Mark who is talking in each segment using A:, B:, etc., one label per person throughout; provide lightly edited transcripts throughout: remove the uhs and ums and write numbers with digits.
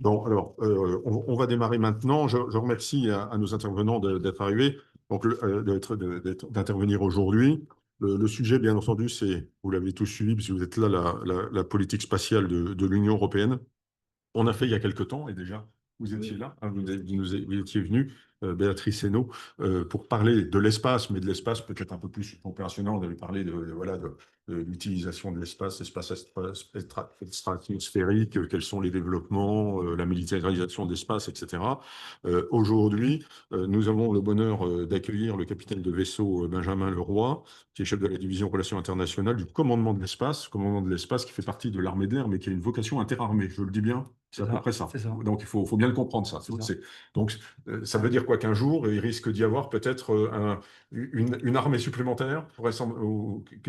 A: Bon, alors, on va démarrer maintenant. Je remercie à nos intervenants d'être arrivés, donc d'intervenir aujourd'hui. Le sujet, bien entendu, c'est, vous l'avez tous suivi, puisque vous êtes là, la politique spatiale de l'Union européenne. On a fait il y a quelque temps, et déjà, vous étiez
B: Oui,
A: là, hein, vous étiez venu, Béatrice Hainaut, pour parler de l'espace, mais de l'espace peut-être un peu plus opérationnel. On avait parlé voilà, de l'utilisation de l'espace, stratosphérique, quels sont les développements, la militarisation de l'espace, etc. Aujourd'hui, nous avons le bonheur d'accueillir le capitaine de vaisseau Benjamin Leroy, qui est chef de la division relations internationales du commandement de l'espace qui fait partie de l'armée de l'air, mais qui a une vocation interarmée. Je le dis bien, c'est
B: c'est
A: à peu
B: ça,
A: près ça.
B: c'est ça,
A: Donc faut bien le comprendre, ça.
B: c'est ça.
A: Donc, ça veut dire quoi qu'un jour, il risque d'y avoir peut-être une armée supplémentaire,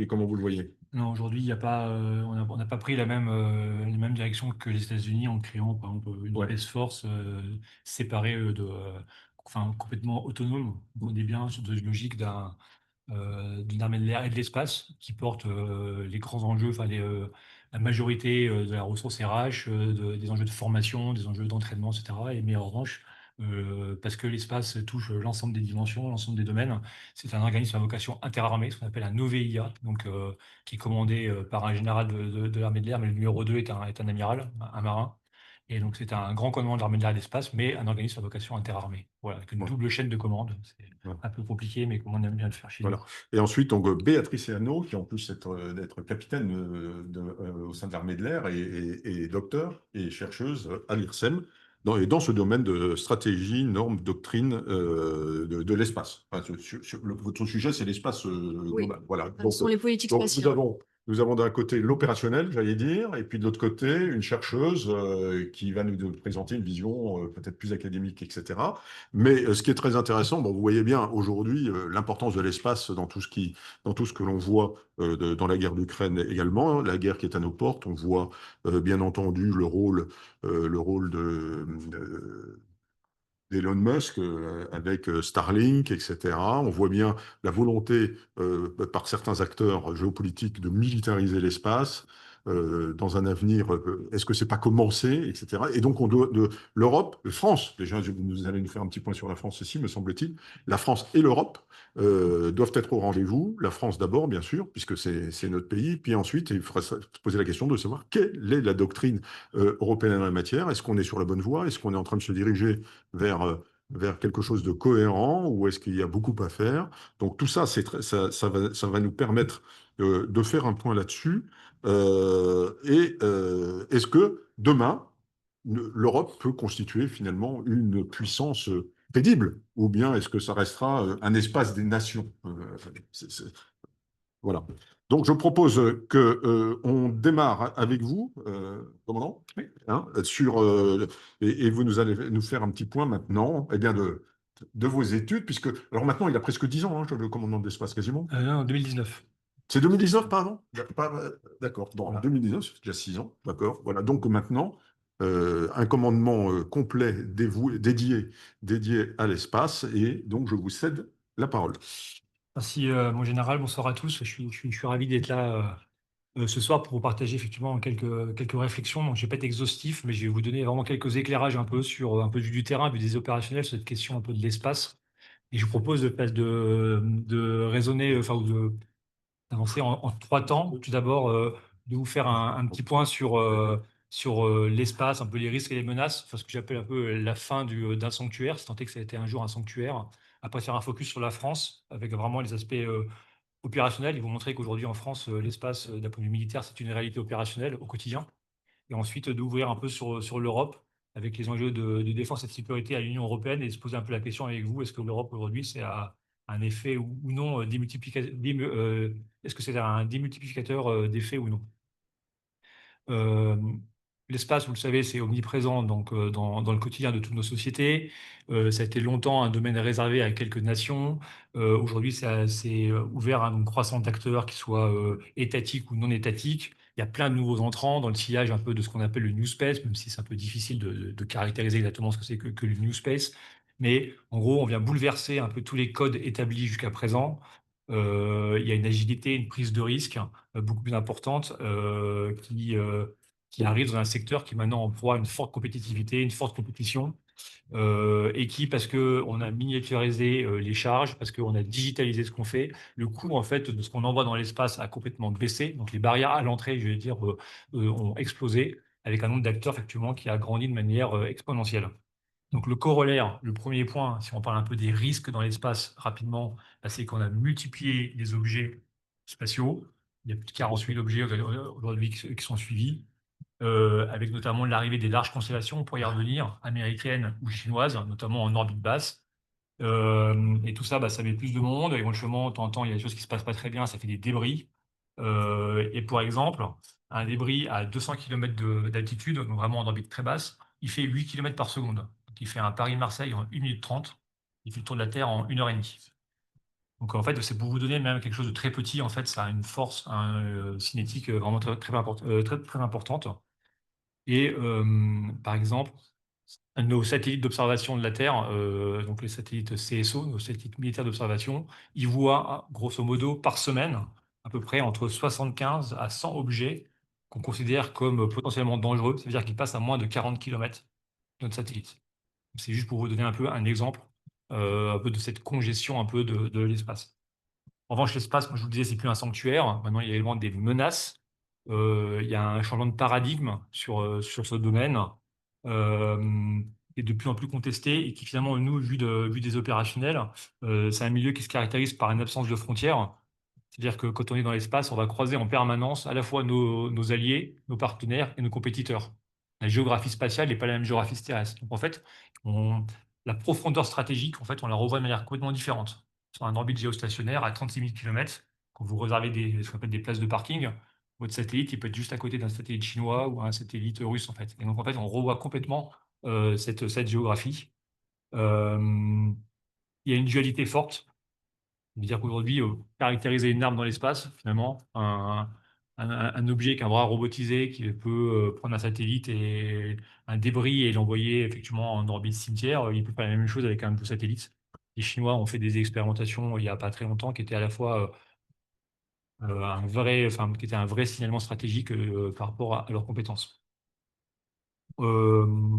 A: comment vous le voyez?
B: Non, aujourd'hui, il y a pas, on n'a pas pris les mêmes directions que les États-Unis en créant, par exemple, une
A: Ouais.
B: Space Force séparée enfin, complètement autonome. On est bien sur une logique d'une armée de l'air et de l'espace qui porte les grands enjeux, enfin la majorité de la ressource RH, des enjeux de formation, des enjeux d'entraînement, etc. Et mais en revanche, parce que l'espace touche l'ensemble des dimensions, l'ensemble des domaines, c'est un organisme à vocation interarmée, ce qu'on appelle un OVIA, donc qui est commandé par un général de l'armée de l'air, mais le numéro 2 est un amiral, un marin. Et donc c'est un grand commandement de l'armée de l'air et de l'espace, mais un organisme à vocation interarmée. Voilà, avec une
A: Ouais.
B: double chaîne de commande. C'est
A: Ouais.
B: un peu compliqué, mais comme on aime bien le faire chez nous.
A: Voilà. Et ensuite, donc, Béatrice Ernaud, qui en plus d'être capitaine au sein de l'armée de l'air et docteur et chercheuse à l'IRSEM, dans ce domaine de stratégie, normes, doctrine de l'espace. Enfin, votre sujet, c'est l'espace
C: Oui,
A: global. Voilà.
C: ce sont les politiques
A: Donc
C: spatiales.
A: nous avons d'un côté l'opérationnel, j'allais dire, et puis de l'autre côté, une chercheuse qui va nous présenter une vision peut-être plus académique, etc. Mais ce qui est très intéressant, bon, vous voyez bien aujourd'hui l'importance de l'espace dans tout ce que l'on voit dans la guerre d'Ukraine également, la guerre qui est à nos portes. On voit bien entendu le rôle d'Elon Musk avec Starlink, etc. On voit bien la volonté par certains acteurs géopolitiques de militariser l'espace dans un avenir. Est-ce que c'est pas commencé, etc. Et donc l'Europe, la France, déjà vous allez nous faire un petit point sur la France ici, me semble-t-il. La France et l'Europe doivent être au rendez-vous. La France d'abord, bien sûr, puisque c'est notre pays. Puis ensuite, il faudra se poser la question de savoir quelle est la doctrine européenne en la matière. Est-ce qu'on est sur la bonne voie? Est-ce qu'on est en train de se diriger vers quelque chose de cohérent ou est-ce qu'il y a beaucoup à faire? Donc tout ça, ça va nous permettre de faire un point là-dessus. Est-ce que demain, l'Europe peut constituer finalement une puissance crédible ou bien est-ce que ça restera un espace des nations? Voilà. Donc, je propose que on démarre avec vous, commandant,
B: Oui.
A: hein, et vous nous allez nous faire un petit point maintenant, eh bien de vos études, puisque alors maintenant il a presque 10 ans, hein, le commandant de l'espace quasiment.
B: En 2019.
A: C'est 2019, pardon? D'accord. Bon, en
B: Voilà.
A: 2019, c'est déjà 6 ans, d'accord. Voilà. Donc maintenant, un commandement complet dédié à l'espace, et donc je vous cède la parole.
B: Merci, mon général. Bonsoir à tous. Je suis ravi d'être là ce soir pour vous partager effectivement quelques réflexions. Donc, je vais pas être exhaustif, mais je vais vous donner vraiment quelques éclairages un peu sur un peu du terrain, du des opérationnels, sur cette question un peu de l'espace. Et je vous propose de raisonner, enfin, ou d'avancer en trois temps. Tout d'abord, de vous faire un petit point sur l'espace, un peu les risques et les menaces, enfin, ce que j'appelle un peu la fin d'un sanctuaire, si tant est que ça a été un jour un sanctuaire. Après, faire un focus sur la France, avec vraiment les aspects opérationnels. Ils vont montrer qu'aujourd'hui, en France, l'espace, d'un point de vue militaire, c'est une réalité opérationnelle au quotidien. Et ensuite, d'ouvrir un peu sur l'Europe, avec les enjeux de défense et de sécurité à l'Union européenne, et se poser un peu la question avec vous, est-ce que l'Europe aujourd'hui, c'est un effet ou non est-ce que c'est un démultiplicateur d'effets ou non? Euh, L'espace, vous le savez, c'est omniprésent donc, dans le quotidien de toutes nos sociétés. Ça a été longtemps un domaine réservé à quelques nations. Aujourd'hui, c'est ouvert à une croissance d'acteurs, qui soient étatiques ou non étatiques. Il y a plein de nouveaux entrants dans le sillage un peu de ce qu'on appelle le New Space, même si c'est un peu difficile de caractériser exactement ce que c'est que le New Space. Mais en gros, on vient bouleverser un peu tous les codes établis jusqu'à présent. Il y a une agilité, une prise de risque beaucoup plus importante qui arrive dans un secteur qui maintenant emploie une forte compétitivité, une forte compétition, et qui, parce qu'on a miniaturisé les charges, parce qu'on a digitalisé ce qu'on fait, le coût en fait de ce qu'on envoie dans l'espace a complètement baissé. Donc les barrières à l'entrée, je vais dire, ont explosé avec un nombre d'acteurs effectivement qui a grandi de manière exponentielle. Donc le corollaire, le premier point, si on parle un peu des risques dans l'espace rapidement, bah, c'est qu'on a multiplié les objets spatiaux. Il y a plus de 48 objets aujourd'hui qui sont suivis, avec notamment l'arrivée des larges constellations, on pourrait y revenir, américaines ou chinoises, notamment en orbite basse. Et tout ça, bah, ça met plus de monde. Éventuellement, de temps en temps, il y a des choses qui se passent pas très bien, ça fait des débris. Et pour exemple, un débris à 200 km d'altitude, donc vraiment en orbite très basse, il fait 8 km par seconde. Donc il fait un Paris-Marseille en 1 minute 30. Il fait le tour de la Terre en 1 heure et demie. Donc en fait, c'est pour vous donner même quelque chose de très petit, en fait, ça a une force cinétique vraiment très importante. Et par exemple, nos satellites d'observation de la Terre, donc les satellites CSO, nos satellites militaires d'observation, ils voient grosso modo par semaine à peu près entre 75 à 100 objets qu'on considère comme potentiellement dangereux. Ça veut dire qu'ils passent à moins de 40 km de notre satellite. C'est juste pour vous donner un peu un exemple un peu de cette congestion un peu de l'espace. En revanche, l'espace, comme je vous le disais, c'est plus un sanctuaire. Maintenant, il y a également des menaces. Il y a un changement de paradigme sur ce domaine, qui est de plus en plus contesté et qui finalement, nous, vu des opérationnels, c'est un milieu qui se caractérise par une absence de frontières. C'est-à-dire que quand on est dans l'espace, on va croiser en permanence à la fois nos alliés, nos partenaires et nos compétiteurs. La géographie spatiale n'est pas la même géographie terrestre. Donc en fait, la profondeur stratégique, en fait, on la revoit de manière complètement différente. Sur un orbite géostationnaire à 36 000 km, quand vous réservez ce qu'on appelle des places de parking, votre satellite, il peut être juste à côté d'un satellite chinois ou un satellite russe, en fait. Et donc, en fait, on revoit complètement cette géographie. Euh, il y a une dualité forte. C'est-à-dire qu'aujourd'hui, caractériser une arme dans l'espace, finalement, un objet qu'un bras robotisé qui peut prendre un satellite et un débris et l'envoyer effectivement en orbite cimetière, il peut faire la même chose avec un de vos satellites. Les Chinois ont fait des expérimentations il n'y a pas très longtemps qui étaient à la fois qui étaient un vrai signalement stratégique par rapport à leurs compétences. Euh,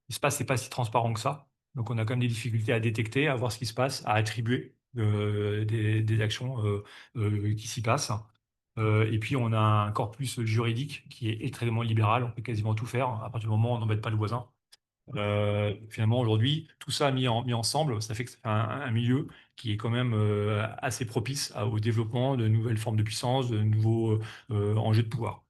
B: L'espace, c'est pas si transparent que ça. Donc, on a quand même des difficultés à détecter, à voir ce qui se passe, à attribuer des actions qui s'y passent. Et puis, on a un corpus juridique qui est extrêmement libéral. On peut quasiment tout faire à partir du moment où on n'embête pas le voisin. Finalement, aujourd'hui, tout ça mis ensemble, ça fait que c'est un milieu qui est quand même assez propice au développement de nouvelles formes de puissance, de nouveaux enjeux de pouvoir.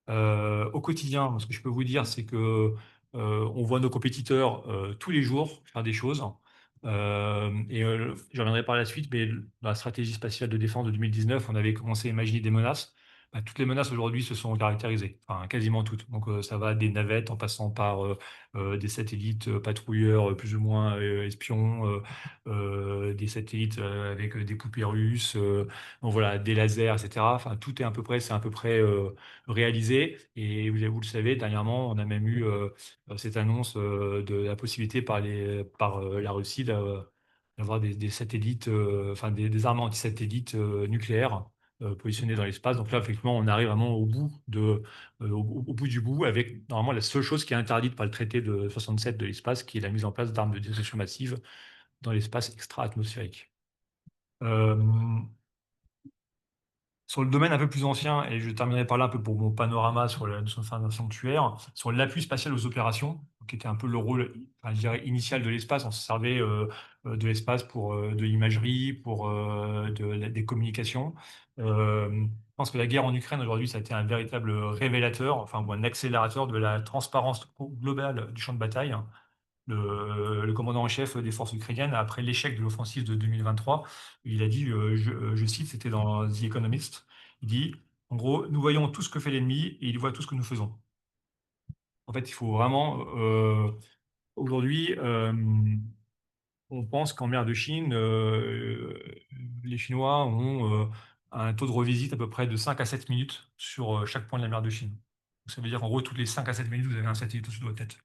B: Au quotidien, ce que je peux vous dire, c'est que on voit nos compétiteurs tous les jours faire des choses. Je reviendrai par la suite, mais dans la stratégie spatiale de défense de 2019, on avait commencé à imaginer des menaces. Bah, toutes les menaces aujourd'hui se sont caractérisées, enfin quasiment toutes. Donc ça va des navettes en passant par des satellites patrouilleurs plus ou moins espions, des satellites avec des poupées russes, donc voilà, des lasers, etc. Enfin, tout est c'est à peu près réalisé. Et vous le savez, dernièrement, on a même eu cette annonce de la possibilité par la Russie d'avoir des satellites, enfin des armes anti-satellites nucléaires positionnés dans l'espace. Donc là, effectivement, on arrive vraiment au bout du bout avec normalement la seule chose qui est interdite par le traité de 67 de l'espace, qui est la mise en place d'armes de destruction massive dans l'espace extra-atmosphérique. Euh, Sur le domaine un peu plus ancien, et je terminerai par là un peu pour mon panorama sur la notion d'un sanctuaire, sur l'appui spatial aux opérations, qui était un peu le rôle, enfin, je dirais, initial de l'espace. On se servait de l'espace pour de l'imagerie, pour des communications. Je pense que la guerre en Ukraine aujourd'hui, ça a été un véritable révélateur, enfin, ou un accélérateur de la transparence globale du champ de bataille. Le commandant en chef des forces ukrainiennes, après l'échec de l'offensive de 2023, il a dit, je cite, c'était dans The Economist, il dit, en gros, nous voyons tout ce que fait l'ennemi et il voit tout ce que nous faisons. En fait, il faut vraiment, aujourd'hui, on pense qu'en mer de Chine, les Chinois ont un taux de revisite à peu près de 5 à 7 minutes sur chaque point de la mer de Chine. Donc, ça veut dire qu'en gros, toutes les 5 à 7 minutes, vous avez un satellite au-dessus de votre tête.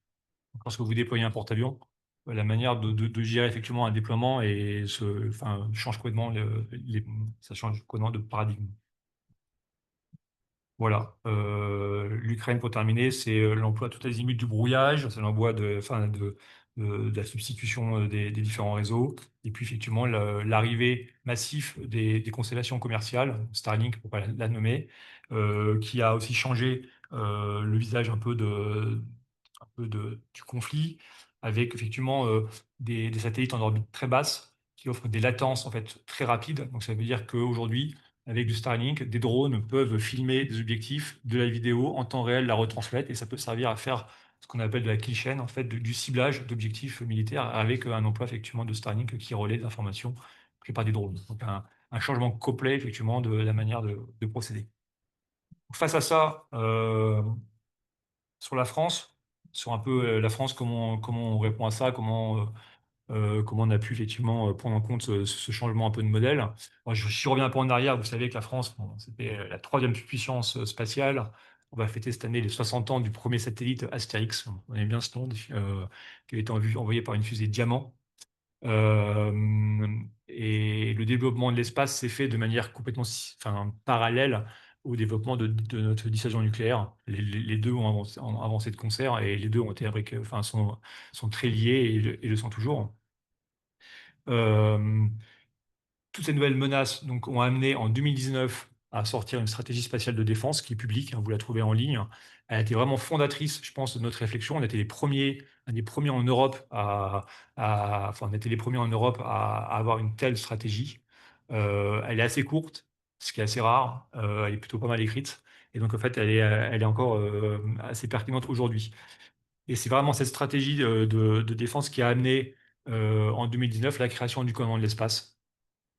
B: Lorsque vous déployez un porte-avions, la manière de gérer effectivement un déploiement enfin, change complètement ça change complètement de paradigme. Voilà. L'Ukraine, pour terminer, c'est l'emploi tout azimut du brouillage, c'est l'emploi de la substitution des différents réseaux. Et puis, effectivement, l'arrivée massive des constellations commerciales, Starlink, pour pas la nommer, qui a aussi changé le visage du conflit, avec effectivement des satellites en orbite très basse qui offrent des latences en fait très rapides. Donc ça veut dire qu'aujourd'hui, avec du Starlink, des drones peuvent filmer des objectifs, de la vidéo en temps réel, la retransmettre, et ça peut servir à faire ce qu'on appelle de la kill chain, en fait, du ciblage d'objectifs militaires avec un emploi effectivement de Starlink qui relaie des informations prises par des drones. Donc un changement complet effectivement de la manière de procéder. Face à ça, sur la France, sur un peu la France, comment on répond à ça, comment on a pu effectivement prendre en compte ce changement un peu de modèle. Si je reviens un peu en arrière, vous savez que la France, bon, c'était la troisième puissance spatiale. On va fêter cette année les 60 ans du premier satellite Astérix. On connaît bien ce nom, qui a été envoyé par une fusée Diamant. Et le développement de l'espace s'est fait de manière complètement parallèle au développement de notre dissuasion nucléaire. Les deux ont avancé de concert et les deux ont été sont très liés et le sont toujours. Euh, Toutes ces nouvelles menaces donc, ont amené en 2019 à sortir une stratégie spatiale de défense qui est publique, hein, vous la trouvez en ligne. Elle a été vraiment fondatrice, je pense, de notre réflexion. On a été les premiers, un des premiers en Europe enfin, on était les premiers en Europe à avoir une telle stratégie. Elle est assez courte, ce qui est assez rare. Elle est plutôt pas mal écrite. Et donc, en fait, elle est encore assez pertinente aujourd'hui. Et c'est vraiment cette stratégie de défense qui a amené en 2019 la création du commandement de l'espace.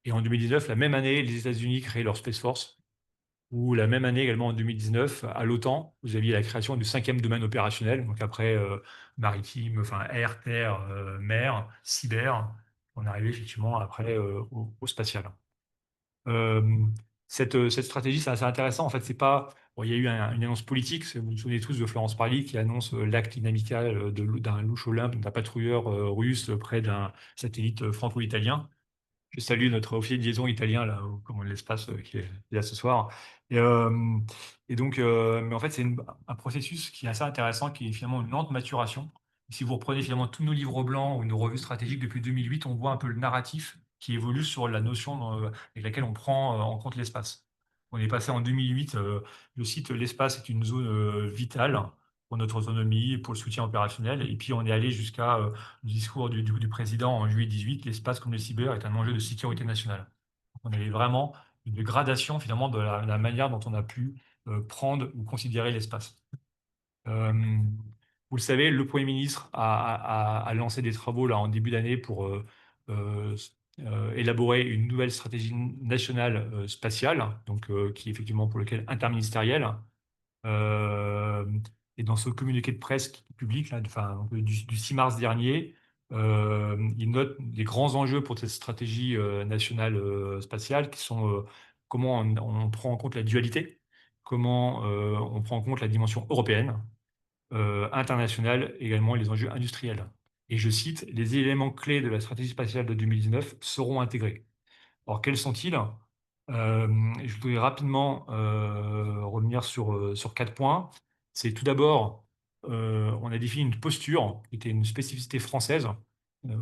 B: Et en 2019, la même année, les États-Unis créent leur Space Force, ou la même année également en 2019, à l'OTAN, vous aviez la création du cinquième domaine opérationnel, donc après maritime, enfin air, terre, mer, cyber, on est arrivé effectivement après au spatial. Euh, cette stratégie, c'est assez intéressant. En fait, c'est pas. Bon, il y a eu une annonce politique. Vous vous souvenez tous de Florence Parly qui annonce l'acte inamical d'un louche Olympe, d'un patrouilleur russe près d'un satellite franco-italien. Je salue notre officier de liaison italien, là, comme l'espace qui est là ce soir. Et, euh, et donc, mais en fait, c'est un processus qui est assez intéressant, qui est finalement une lente maturation. Si vous reprenez finalement tous nos livres blancs ou nos revues stratégiques depuis 2008, on voit un peu le narratif qui évolue sur la notion avec laquelle on prend en compte l'espace. On est passé en 2008, le site l'espace est une zone vitale pour notre autonomie, pour le soutien opérationnel. Et puis, on est allé jusqu'à le discours du président en juillet 18, l'espace comme le cyber est un enjeu de sécurité nationale. On avait vraiment une gradation finalement de la manière dont on a pu prendre ou considérer l'espace. Euh, Vous le savez, le Premier ministre a lancé des travaux là en début d'année pour euh, élaborer une nouvelle stratégie nationale spatiale, donc qui est effectivement pour lequel interministérielle. Euh, et dans ce communiqué de presse public là, enfin, du 6 mars dernier, il note les grands enjeux pour cette stratégie nationale spatiale qui sont comment on prend en compte la dualité, comment on prend en compte la dimension européenne, internationale, également les enjeux industriels. Et je cite, les éléments clés de la stratégie spatiale de 2019 seront intégrés. Alors, quels sont-ils? Je voudrais rapidement revenir sur 4 points. C'est tout d'abord, on a défini une posture qui était une spécificité française,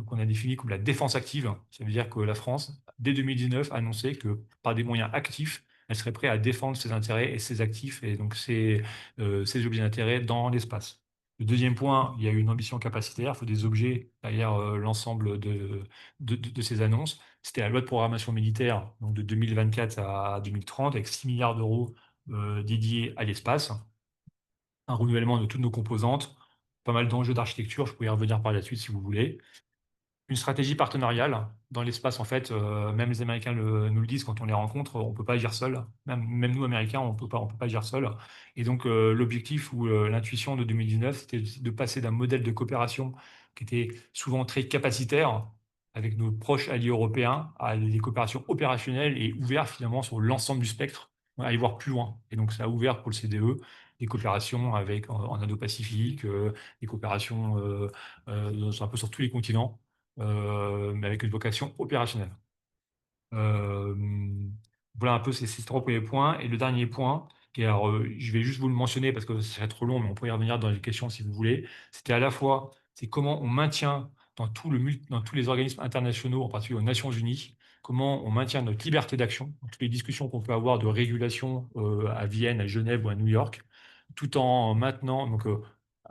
B: qu'on a définie comme la défense active. Ça veut dire que la France, dès 2019, a annoncé que par des moyens actifs, elle serait prête à défendre ses intérêts et ses actifs, et donc ses objets d'intérêt dans l'espace. Le deuxième point, il y a une ambition capacitaire, il faut des objets derrière l'ensemble de ces annonces. C'était la loi de programmation militaire donc de 2024 à 2030 avec 6 milliards d'euros dédiés à l'espace, un renouvellement de toutes nos composantes, pas mal d'enjeux d'architecture, je pourrais y revenir par la suite si vous voulez. Une stratégie partenariale dans l'espace, en fait, même les Américains nous le disent quand on les rencontre, on ne peut pas agir seul. Même nous, Américains, on peut pas agir seul. Et donc, l'objectif ou l'intuition de 2019, c'était de passer d'un modèle de coopération qui était souvent très capacitaire avec nos proches alliés européens à des coopérations opérationnelles et ouvertes finalement sur l'ensemble du spectre, à aller voir plus loin. Et donc, ça a ouvert pour le CDE des coopérations en Indo-Pacifique, des coopérations un peu sur tous les continents mais avec une vocation opérationnelle. Euh, voilà un peu ces 3 premiers points. Et le dernier point, alors, je vais juste vous le mentionner parce que ce serait trop long, mais on pourrait y revenir dans les questions si vous voulez. C'était à la fois, c'est comment on maintient dans tous les organismes internationaux, en particulier aux Nations Unies, comment on maintient notre liberté d'action, dans toutes les discussions qu'on peut avoir de régulation à Vienne, à Genève ou à New York, tout en maintenant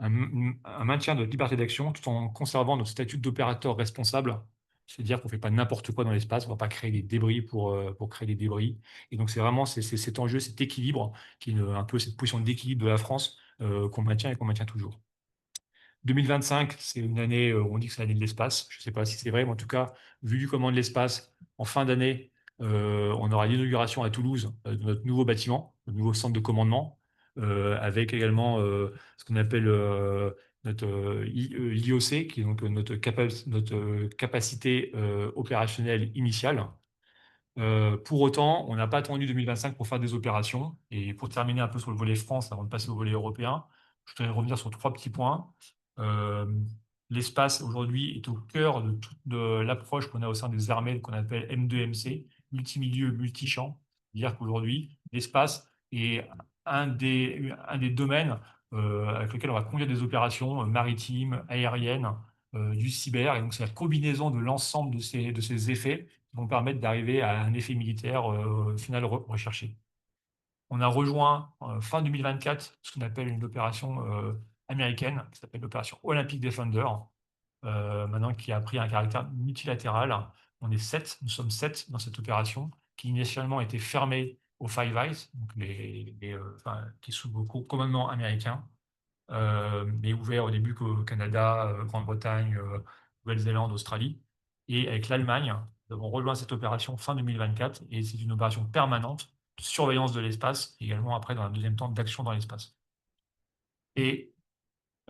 B: un maintien de notre liberté d'action, tout en conservant notre statut d'opérateur responsable. C'est-à-dire qu'on ne fait pas n'importe quoi dans l'espace, on ne va pas créer des débris pour créer des débris. Et donc, c'est vraiment cet enjeu, cet équilibre, qui est un peu cette position d'équilibre de la France qu'on maintient et qu'on maintient toujours. 2025, c'est une année, on dit que c'est l'année de l'espace. Je ne sais pas si c'est vrai, mais en tout cas, vu du commandement de l'espace, en fin d'année, on aura l'inauguration à Toulouse de notre nouveau bâtiment, le nouveau centre de commandement, avec également ce qu'on appelle notre l'IOC, qui est donc notre capacité opérationnelle initiale. Pour autant, on n'a pas attendu 2025 pour faire des opérations. Et pour terminer un peu sur le volet France, avant de passer au volet européen, je voudrais revenir sur trois petits points. Euh, L'espace, aujourd'hui, est au cœur de toute l'approche qu'on a au sein des armées, qu'on appelle M2MC, multimilieu, multichamp. C'est-à-dire qu'aujourd'hui, l'espace est un des domaines avec lesquels on va conduire des opérations maritimes, aériennes, du cyber. Et donc, c'est la combinaison de l'ensemble de ces effets vont permettre d'arriver à un effet militaire final recherché. On a rejoint fin 2024 ce qu'on appelle une opération américaine qui s'appelle l'opération Olympic Defender, maintenant qui a pris un caractère multilatéral. Nous sommes sept dans cette opération qui initialement était fermée aux Five Eyes, donc qui est sous le commandement américain, mais ouvert au début qu'au Canada, Grande-Bretagne, Nouvelle-Zélande, Australie. Et avec l'Allemagne, nous avons rejoint cette opération fin 2024 et c'est une opération permanente de surveillance de l'espace, également après, dans un deuxième temps, d'action dans l'espace. Et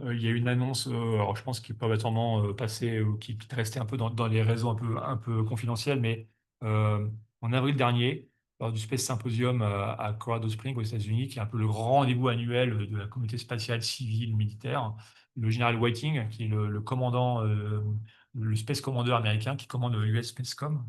B: il y a une annonce, alors je pense qu'il peut obligatoirement passer ou qui est resté un peu dans les réseaux un peu confidentiels, mais euh, en avril dernier, lors du Space Symposium à Colorado Springs aux États-Unis, qui est un peu le grand rendez-vous annuel de la communauté spatiale civile, militaire, le général Whiting, qui est le commandant, le Space Commander américain, qui commande l'US Spacecom,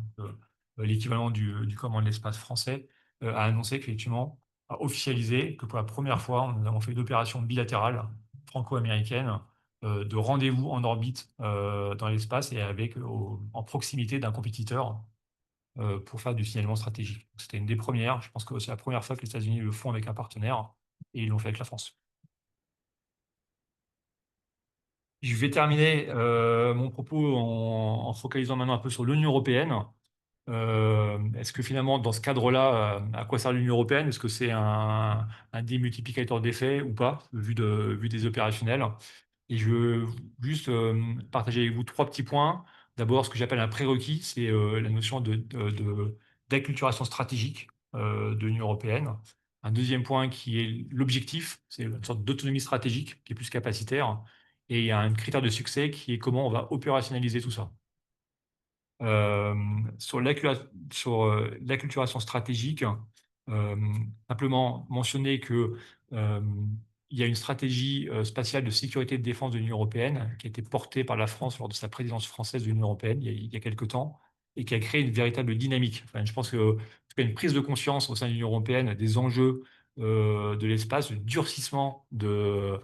B: l'équivalent du commandement de l'espace français, a annoncé qu'effectivement, a officialisé que pour la première fois, nous avons fait une opération bilatérale franco-américaine de rendez-vous en orbite dans l'espace et en proximité d'un compétiteur pour faire du signalement stratégique. C'était une des premières. Je pense que c'est la première fois que les États-Unis le font avec un partenaire et ils l'ont fait avec la France. Je vais terminer mon propos en focalisant maintenant un peu sur l'Union européenne. Est-ce que finalement, dans ce cadre-là, à quoi sert l'Union européenne? Est-ce que c'est un démultiplicateur d'effets ou pas, vu des opérationnels? Et je veux juste partager avec vous trois petits points. D'abord, ce que j'appelle un prérequis, c'est la notion d'acculturation stratégique de l'Union européenne. Un deuxième point qui est l'objectif, c'est une sorte d'autonomie stratégique qui est plus capacitaire. Et il y a un critère de succès qui est comment on va opérationnaliser tout ça. Euh, sur l'acculturation stratégique, euh, simplement mentionner que euh, il y a une stratégie spatiale de sécurité et de défense de l'Union européenne qui a été portée par la France lors de sa présidence française de l'Union européenne il y a quelque temps et qui a créé une véritable dynamique. Enfin, je pense que y a une prise de conscience au sein de l'Union européenne des enjeux de l'espace, le durcissement de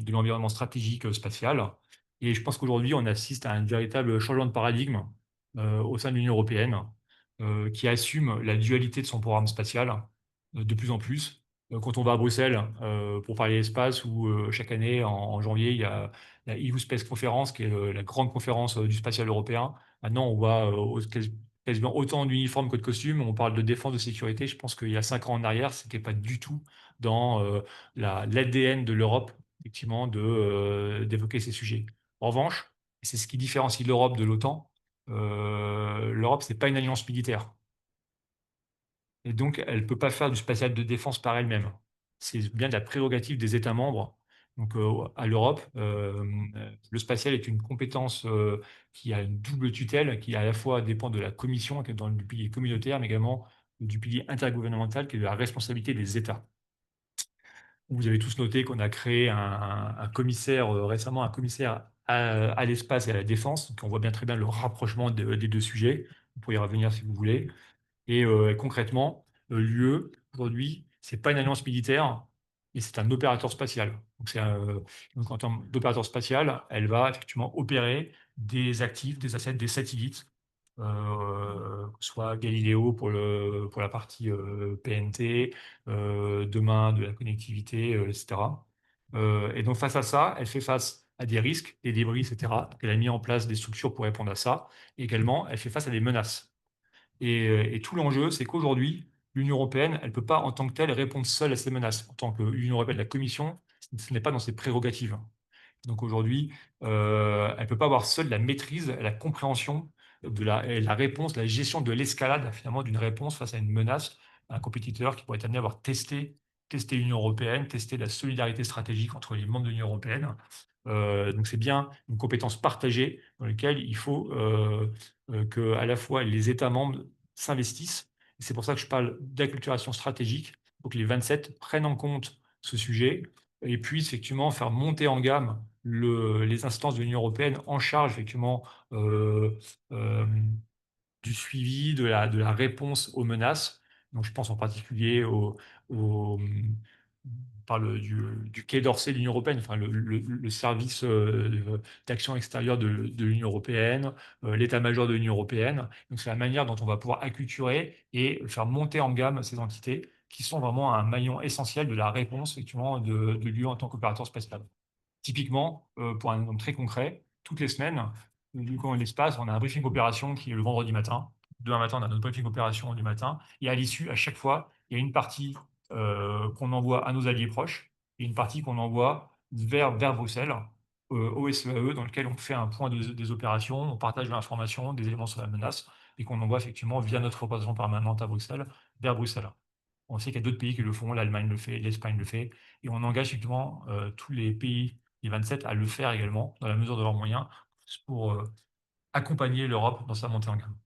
B: l'environnement stratégique spatial. Et je pense qu'aujourd'hui, on assiste à un véritable changement de paradigme au sein de l'Union européenne, qui assume la dualité de son programme spatial de plus en plus. Quand on va à Bruxelles pour parler espace, ou chaque année, en janvier, il y a la EU Space Conference, qui est la grande conférence du spatial européen. Maintenant, on voit quasiment autant d'uniformes que de costumes. On parle de défense, de sécurité. Je pense qu'il y a 5 ans en arrière, ce n'était pas du tout dans l'ADN de l'Europe, effectivement, d'évoquer ces sujets. En revanche, et c'est ce qui différencie l'Europe de l'OTAN, l'Europe, ce n'est pas une alliance militaire. Et donc, elle ne peut pas faire du spatial de défense par elle-même. C'est bien de la prérogative des États membres. Donc, à l'Europe, le spatial est une compétence qui a une double tutelle, qui à la fois dépend de la Commission, qui est dans le pilier communautaire, mais également du pilier intergouvernemental, qui est de la responsabilité des États. Vous avez tous noté qu'on a créé un commissaire récemment, un commissaire à l'espace et à la défense. Donc, on voit bien très bien le rapprochement des deux sujets. Vous pourrez y revenir si vous voulez. Et concrètement, l'UE, aujourd'hui, c'est pas une alliance militaire et c'est un opérateur spatial. Donc en termes d'opérateur spatial, elle va effectivement opérer des actifs, des assets, des satellites, soit Galileo pour la partie PNT, demain de la connectivité, etc. Et donc face à ça, elle fait face à des risques, des débris, etc. Elle a mis en place des structures pour répondre à ça. Et également, elle fait face à des menaces. Et tout l'enjeu, c'est qu'aujourd'hui, l'Union européenne, elle ne peut pas en tant que telle répondre seule à ces menaces. En tant que l'Union européenne, la Commission, ce n'est pas dans ses prérogatives. Donc aujourd'hui, elle ne peut pas avoir seule la maîtrise, la compréhension et la réponse, la gestion de l'escalade finalement d'une réponse face à une menace, un compétiteur qui pourrait être amené à avoir testé l'Union européenne, testé la solidarité stratégique entre les membres de l'Union européenne. Donc c'est bien une compétence partagée dans laquelle il faut que à la fois les États membres s'investissent. Et c'est pour ça que je parle d'acculturation stratégique. Il faut que les 27 prennent en compte ce sujet et puissent effectivement faire monter en gamme les instances de l'Union européenne en charge effectivement euh, euh, du suivi, de la réponse aux menaces. Donc, je pense en particulier au, par du Quai d'Orsay de l'Union européenne, enfin le service d'action extérieure de l'Union européenne, l'état-major de l'Union européenne. Donc, c'est la manière dont on va pouvoir acculturer et faire monter en gamme ces entités qui sont vraiment un maillon essentiel de la réponse effectivement de l'UE en tant qu'opérateur spatial. Typiquement, pour un exemple très concret, toutes les semaines, du coup, l'espace, on a un briefing opération qui est le vendredi matin. Demain matin, on a notre briefing opération du matin. Et à l'issue, à chaque fois, il y a une partie qu'on envoie à nos alliés proches et une partie qu'on envoie vers Bruxelles, au SEAE, dans lequel on fait un point des opérations, on partage de l'information, des éléments sur la menace, et qu'on envoie effectivement via notre représentant permanente à Bruxelles, vers Bruxelles. On sait qu'il y a d'autres pays qui le font, l'Allemagne le fait, l'Espagne le fait, et on engage effectivement tous les pays les 27 à le faire également, dans la mesure de leurs moyens, pour accompagner l'Europe dans sa montée en gamme.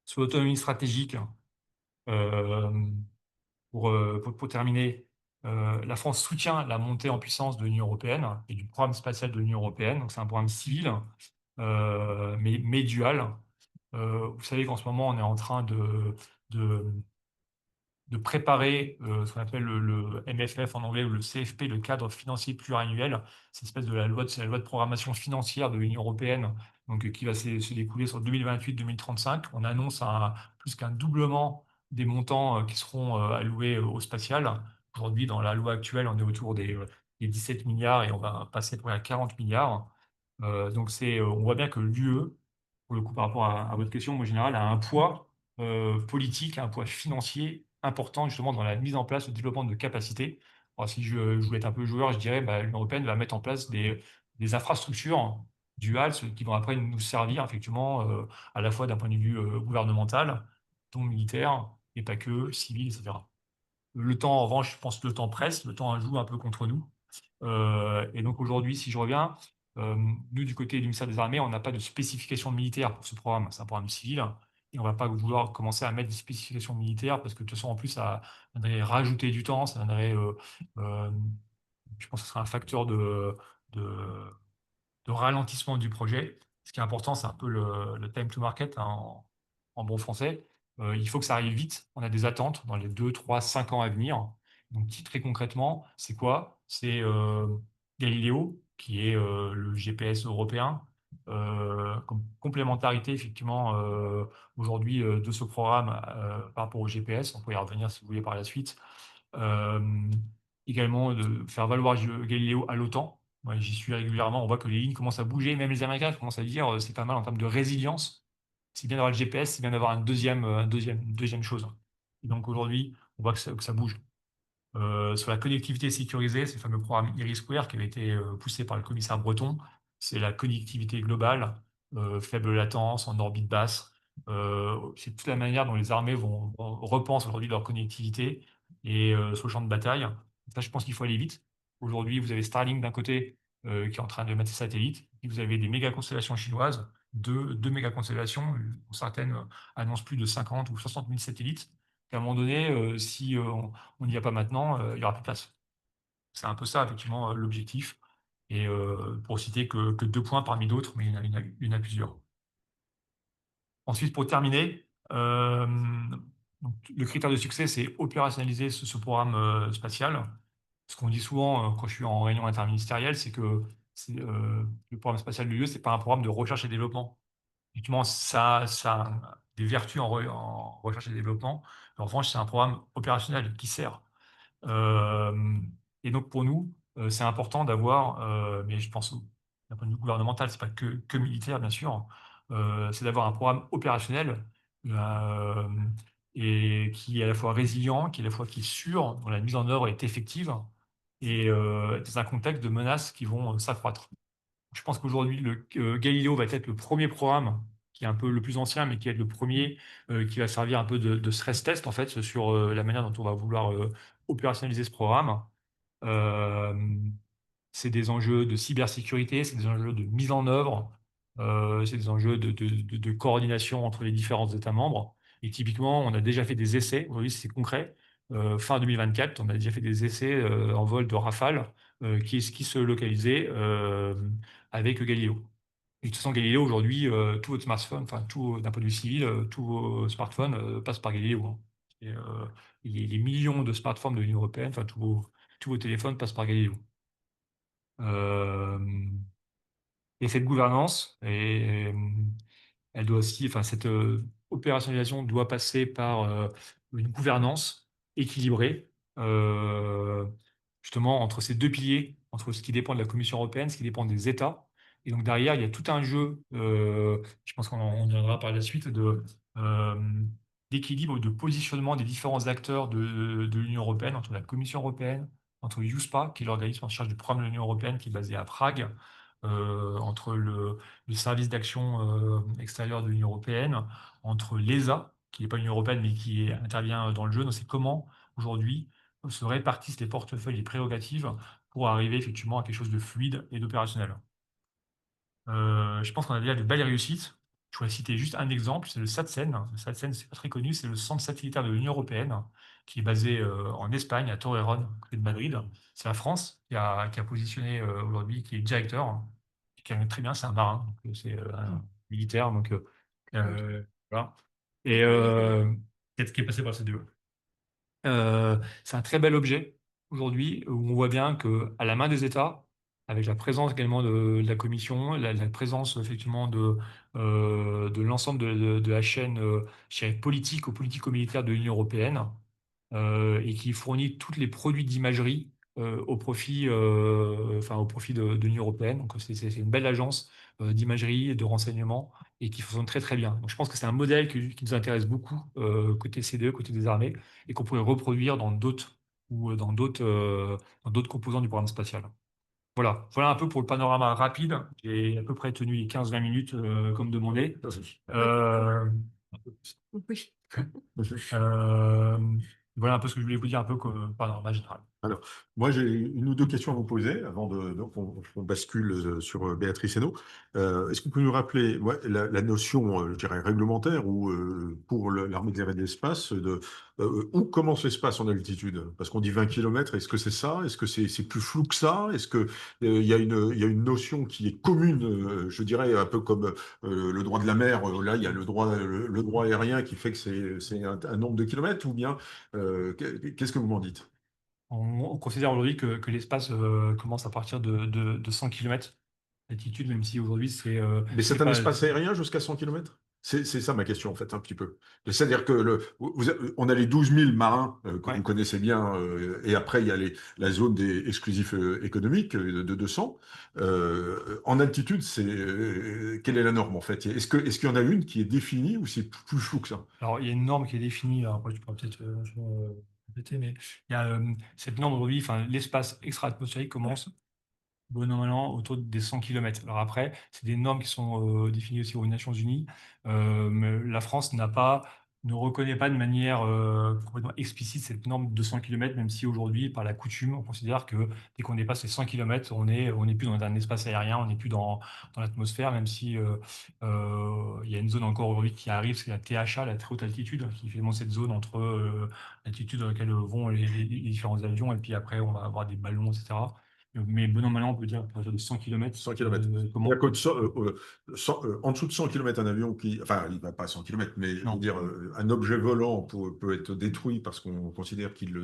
B: Sur l'autonomie stratégique, euh, pour terminer, la France soutient la montée en puissance de l'Union européenne et du programme spatial de l'Union européenne. Donc, c'est un programme civil, mais dual. Vous savez qu'en ce moment, on est en train de de préparer ce qu'on appelle le MFF en anglais ou le CFP, le cadre financier pluriannuel, cette espèce de c'est la loi de programmation financière de l'Union européenne, donc qui va se découler sur 2028-2035. On annonce plus qu'un doublement des montants qui seront alloués au spatial. Aujourd'hui, dans la loi actuelle, on est autour des 17 milliards et on va passer pour à 40 milliards. Donc on voit bien que l'UE, pour le coup, par rapport à votre question, en général, a un poids politique, un poids financier important justement dans la mise en place, le développement de capacités. Alors, si je voulais être un peu joueur, je dirais bah, l'Union européenne va mettre en place des infrastructures duales qui vont après nous servir effectivement à la fois d'un point de vue gouvernemental, donc militaire, et pas que, civil, etc. Le temps, en revanche, je pense que le temps presse, le temps joue un peu contre nous. Et donc aujourd'hui, si je reviens, nous, du côté du ministère des Armées, on n'a pas de spécification militaire pour ce programme. C'est un programme civil. Et on ne va pas vouloir commencer à mettre des spécifications militaires parce que de toute façon, en plus, ça viendrait rajouter du temps, ça viendrait, euh, je pense que ce serait un facteur de, de ralentissement du projet. Ce qui est important, c'est un peu le time to market hein, en bon français. Il faut que ça arrive vite. On a des attentes dans les 2, 3, 5 ans à venir. Donc, très concrètement, c'est quoi? C'est Galileo, qui est le GPS européen, comme complémentarité, effectivement, aujourd'hui de ce programme par rapport au GPS. On pourrait y revenir si vous voulez par la suite. Euh, Également, de faire valoir Galileo à l'OTAN. Moi, j'y suis régulièrement. On voit que les lignes commencent à bouger. Même les Américains commencent à dire c'est pas mal en termes de résilience. C'est bien d'avoir le GPS, c'est bien d'avoir une deuxième chose. Et donc aujourd'hui, on voit que ça bouge. Sur la connectivité sécurisée, c'est le fameux programme Iris² qui avait été poussé par le commissaire Breton. C'est la connectivité globale, faible latence, en orbite basse. C'est toute la manière dont les armées repensent aujourd'hui leur connectivité et sur le champ de bataille. Ça, je pense qu'il faut aller vite. Aujourd'hui, vous avez Starlink d'un côté qui est en train de mettre ses satellites, et vous avez des méga constellations chinoises, deux méga constellations, certaines annoncent plus de 50 ou 60 000 satellites. À un moment donné, si on n'y va pas maintenant, il n'y aura plus de place. C'est un peu ça, effectivement, l'objectif. Et pour citer que deux points parmi d'autres, mais il y en a plusieurs. Ensuite, pour terminer, Donc, le critère de succès, c'est opérationnaliser ce programme spatial. Ce qu'on dit souvent quand je suis en réunion interministérielle, c'est que le programme spatial de l'UE, c'est pas un programme de recherche et développement. Effectivement, ça a des vertus en recherche et développement. En revanche, c'est un programme opérationnel qui sert. Hem Et donc pour nous, c'est important d'avoir, mais je pense d'un point de vue gouvernemental, c'est pas que militaire bien sûr, c'est d'avoir un programme opérationnel, hem et qui est à la fois résilient, qui est sûr, dont la mise en œuvre est effective et dans un contexte de menaces qui vont, s'accroître. Je pense qu'aujourd'hui, Galileo va être le premier programme qui est un peu le plus ancien, mais qui va être le premier qui va servir un peu de stress test, en fait, sur, la manière dont on va vouloir, opérationnaliser ce programme. Hem, c'est des enjeux de cybersécurité, c'est des enjeux de mise en œuvre, c'est des enjeux de coordination entre les différents États membres et typiquement, on a déjà fait des essais, aujourd'hui c'est concret. Fin 2024, on a déjà fait des essais, en vol de Rafale, qui se localisaient, avec Galileo. Et de toute façon, Galileo aujourd'hui, tous vos smartphones, enfin tout d'un point de vue civil, tous vos smartphones, passent par Galileo, hein. Et les millions de smartphones de l'Union européenne, enfin tous vos téléphones passent par Galileo. Hem Et cette gouvernance elle doit aussi enfin cette, opérationnalisation doit passer par, une gouvernance équilibrée, heu, justement entre ces 2 piliers, entre ce qui dépend de la Commission européenne, ce qui dépend des États et donc derrière, il y a tout un jeu, je pense qu'on y reviendra par la suite hem, d'équilibre, de positionnement des différents acteurs de l'Union européenne, entre la Commission européenne, entre EUSPA, qui est l'organisme en charge du programme de l'Union européenne qui est basé à Prague, entre le service d'action, extérieure de l'Union européenne, entre l'ESA, qui n'est pas l'Union européenne, mais qui intervient dans le jeu. Donc c'est comment, aujourd'hui, se répartissent les portefeuilles, les prérogatives pour arriver effectivement à quelque chose de fluide et d'opérationnel. Je pense qu'on a déjà de belles réussites. Je pourrais citer juste un exemple, c'est le SATSEN. Le SATSEN, c'est pas très connu, c'est le centre satellitaire de l'Union européenne qui est basé, en Espagne, à Torreón, à côté de Madrid. C'est la France qui a positionné, aujourd'hui, qui est le directeur, qui est très bien, c'est un marin, donc c'est, un militaire, donc voilà et peut-être qui est passé par le CDE. C'est un très bel objet aujourd'hui où on voit bien qu'à la main des États, avec la présence également de la Commission, la présence effectivement de l'ensemble de la chaîne, je dirais politique ou politico-militaire de l'Union européenne, et qui fournit tous les produits d'imagerie, au profit de l'Union européenne. Donc c'est une belle agence, d'imagerie et de renseignement et qui fonctionne très, très bien. Donc je pense que c'est un modèle qui nous intéresse beaucoup, côté CDE, côté des armées et qu'on pourrait reproduire dans d'autres composants du programme spatial. Voilà un peu pour le panorama rapide. J'ai à peu près tenu les 15-20 minutes, comme demandé. Un peu plus.
C: Oui.
B: Hem, voilà un peu ce que je voulais vous dire un peu comme panorama général.
A: Alors, moi, j'ai une ou deux questions à vous poser avant qu'on bascule sur Béatrice Hainaut. Est-ce que vous pouvez nous rappeler ouais, la notion, je dirais, réglementaire ou pour l'armée de l'air et de l'espace, où commence l'espace en altitude? Parce qu'on dit 20 km, est-ce que c'est ça? Est-ce que c'est plus flou que ça? Est-ce que il y a une notion qui est commune, je dirais, un peu comme le droit de la mer, là, il y a le droit aérien qui fait que c'est un nombre de kilomètres, ou bien qu'est-ce que vous m'en dites?
B: On considère aujourd'hui que l'espace, commence à partir de 100 kilomètres d'altitude, même si aujourd'hui
A: Mais
B: c'est
A: c'est un
B: pas
A: espace aérien jusqu'à 100 km? C'est ça ma question, en fait, un petit peu. C'est-à-dire que on a les 12 000 marins que vous
B: ouais.
A: connaissez bien, et après, il y a la zone des exclusifs économiques de 200. En altitude, quelle est la norme, en fait? Est-ce qu'il y en a une qui est définie ou c'est plus flou que ça?
B: Alors il y a une norme qui est définie, alors après tu pourras peut-être, répéter, mais il y a, cette norme aujourd'hui, enfin l'espace extra-atmosphérique commence bon, normalement, autour des 100 kilomètres. Alors après, c'est des normes qui sont, définies aussi aux Nations unies. Mais la France ne reconnaît pas de manière, complètement explicite cette norme de 100 kilomètres, même si aujourd'hui, par la coutume, on considère que dès qu'on dépasse les 100 kilomètres, on est plus dans un espace aérien, on n'est plus dans l'atmosphère, même si, il y a une zone encore aujourd'hui qui arrive, c'est la THA, la très haute altitude, qui fait vraiment cette zone entre, l'altitude dans laquelle vont les différents avions et puis après on va avoir des ballons et cetera. Mais bon an, mal an, on peut dire à partir de 100 km.
A: 100 km.
B: Comment?
A: En dessous de 100 km, un avion qui, enfin, il ne va pas à 100 km, mais je veux
B: Non.
A: dire, un objet volant peut être détruit parce qu'on considère qu'il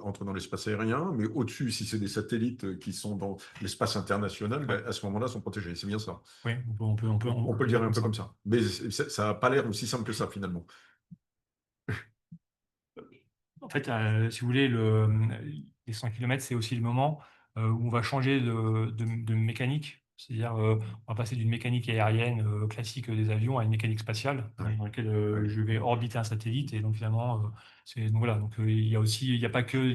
A: entre dans l'espace aérien, mais au-dessus, si c'est des satellites qui sont dans l'espace international,
B: Ouais.
A: ben, à ce moment-là, sont protégés. C'est bien ça.
B: Oui,
A: On peut le
B: dire
A: dire un
B: comme
A: peu
B: ça.
A: comme ça. Mais ça n'a pas l'air aussi simple que ça, finalement.
B: En fait, si vous voulez, les 100 km, c'est aussi le moment où on va changer de mécanique. C'est-à-dire, on va passer d'une mécanique aérienne classique des avions à une mécanique spatiale,
A: Ouais,
B: dans laquelle
A: ouais,
B: je vais orbiter un satellite. Et donc, finalement, donc voilà. Donc, il y a aussi, il n'y a pas que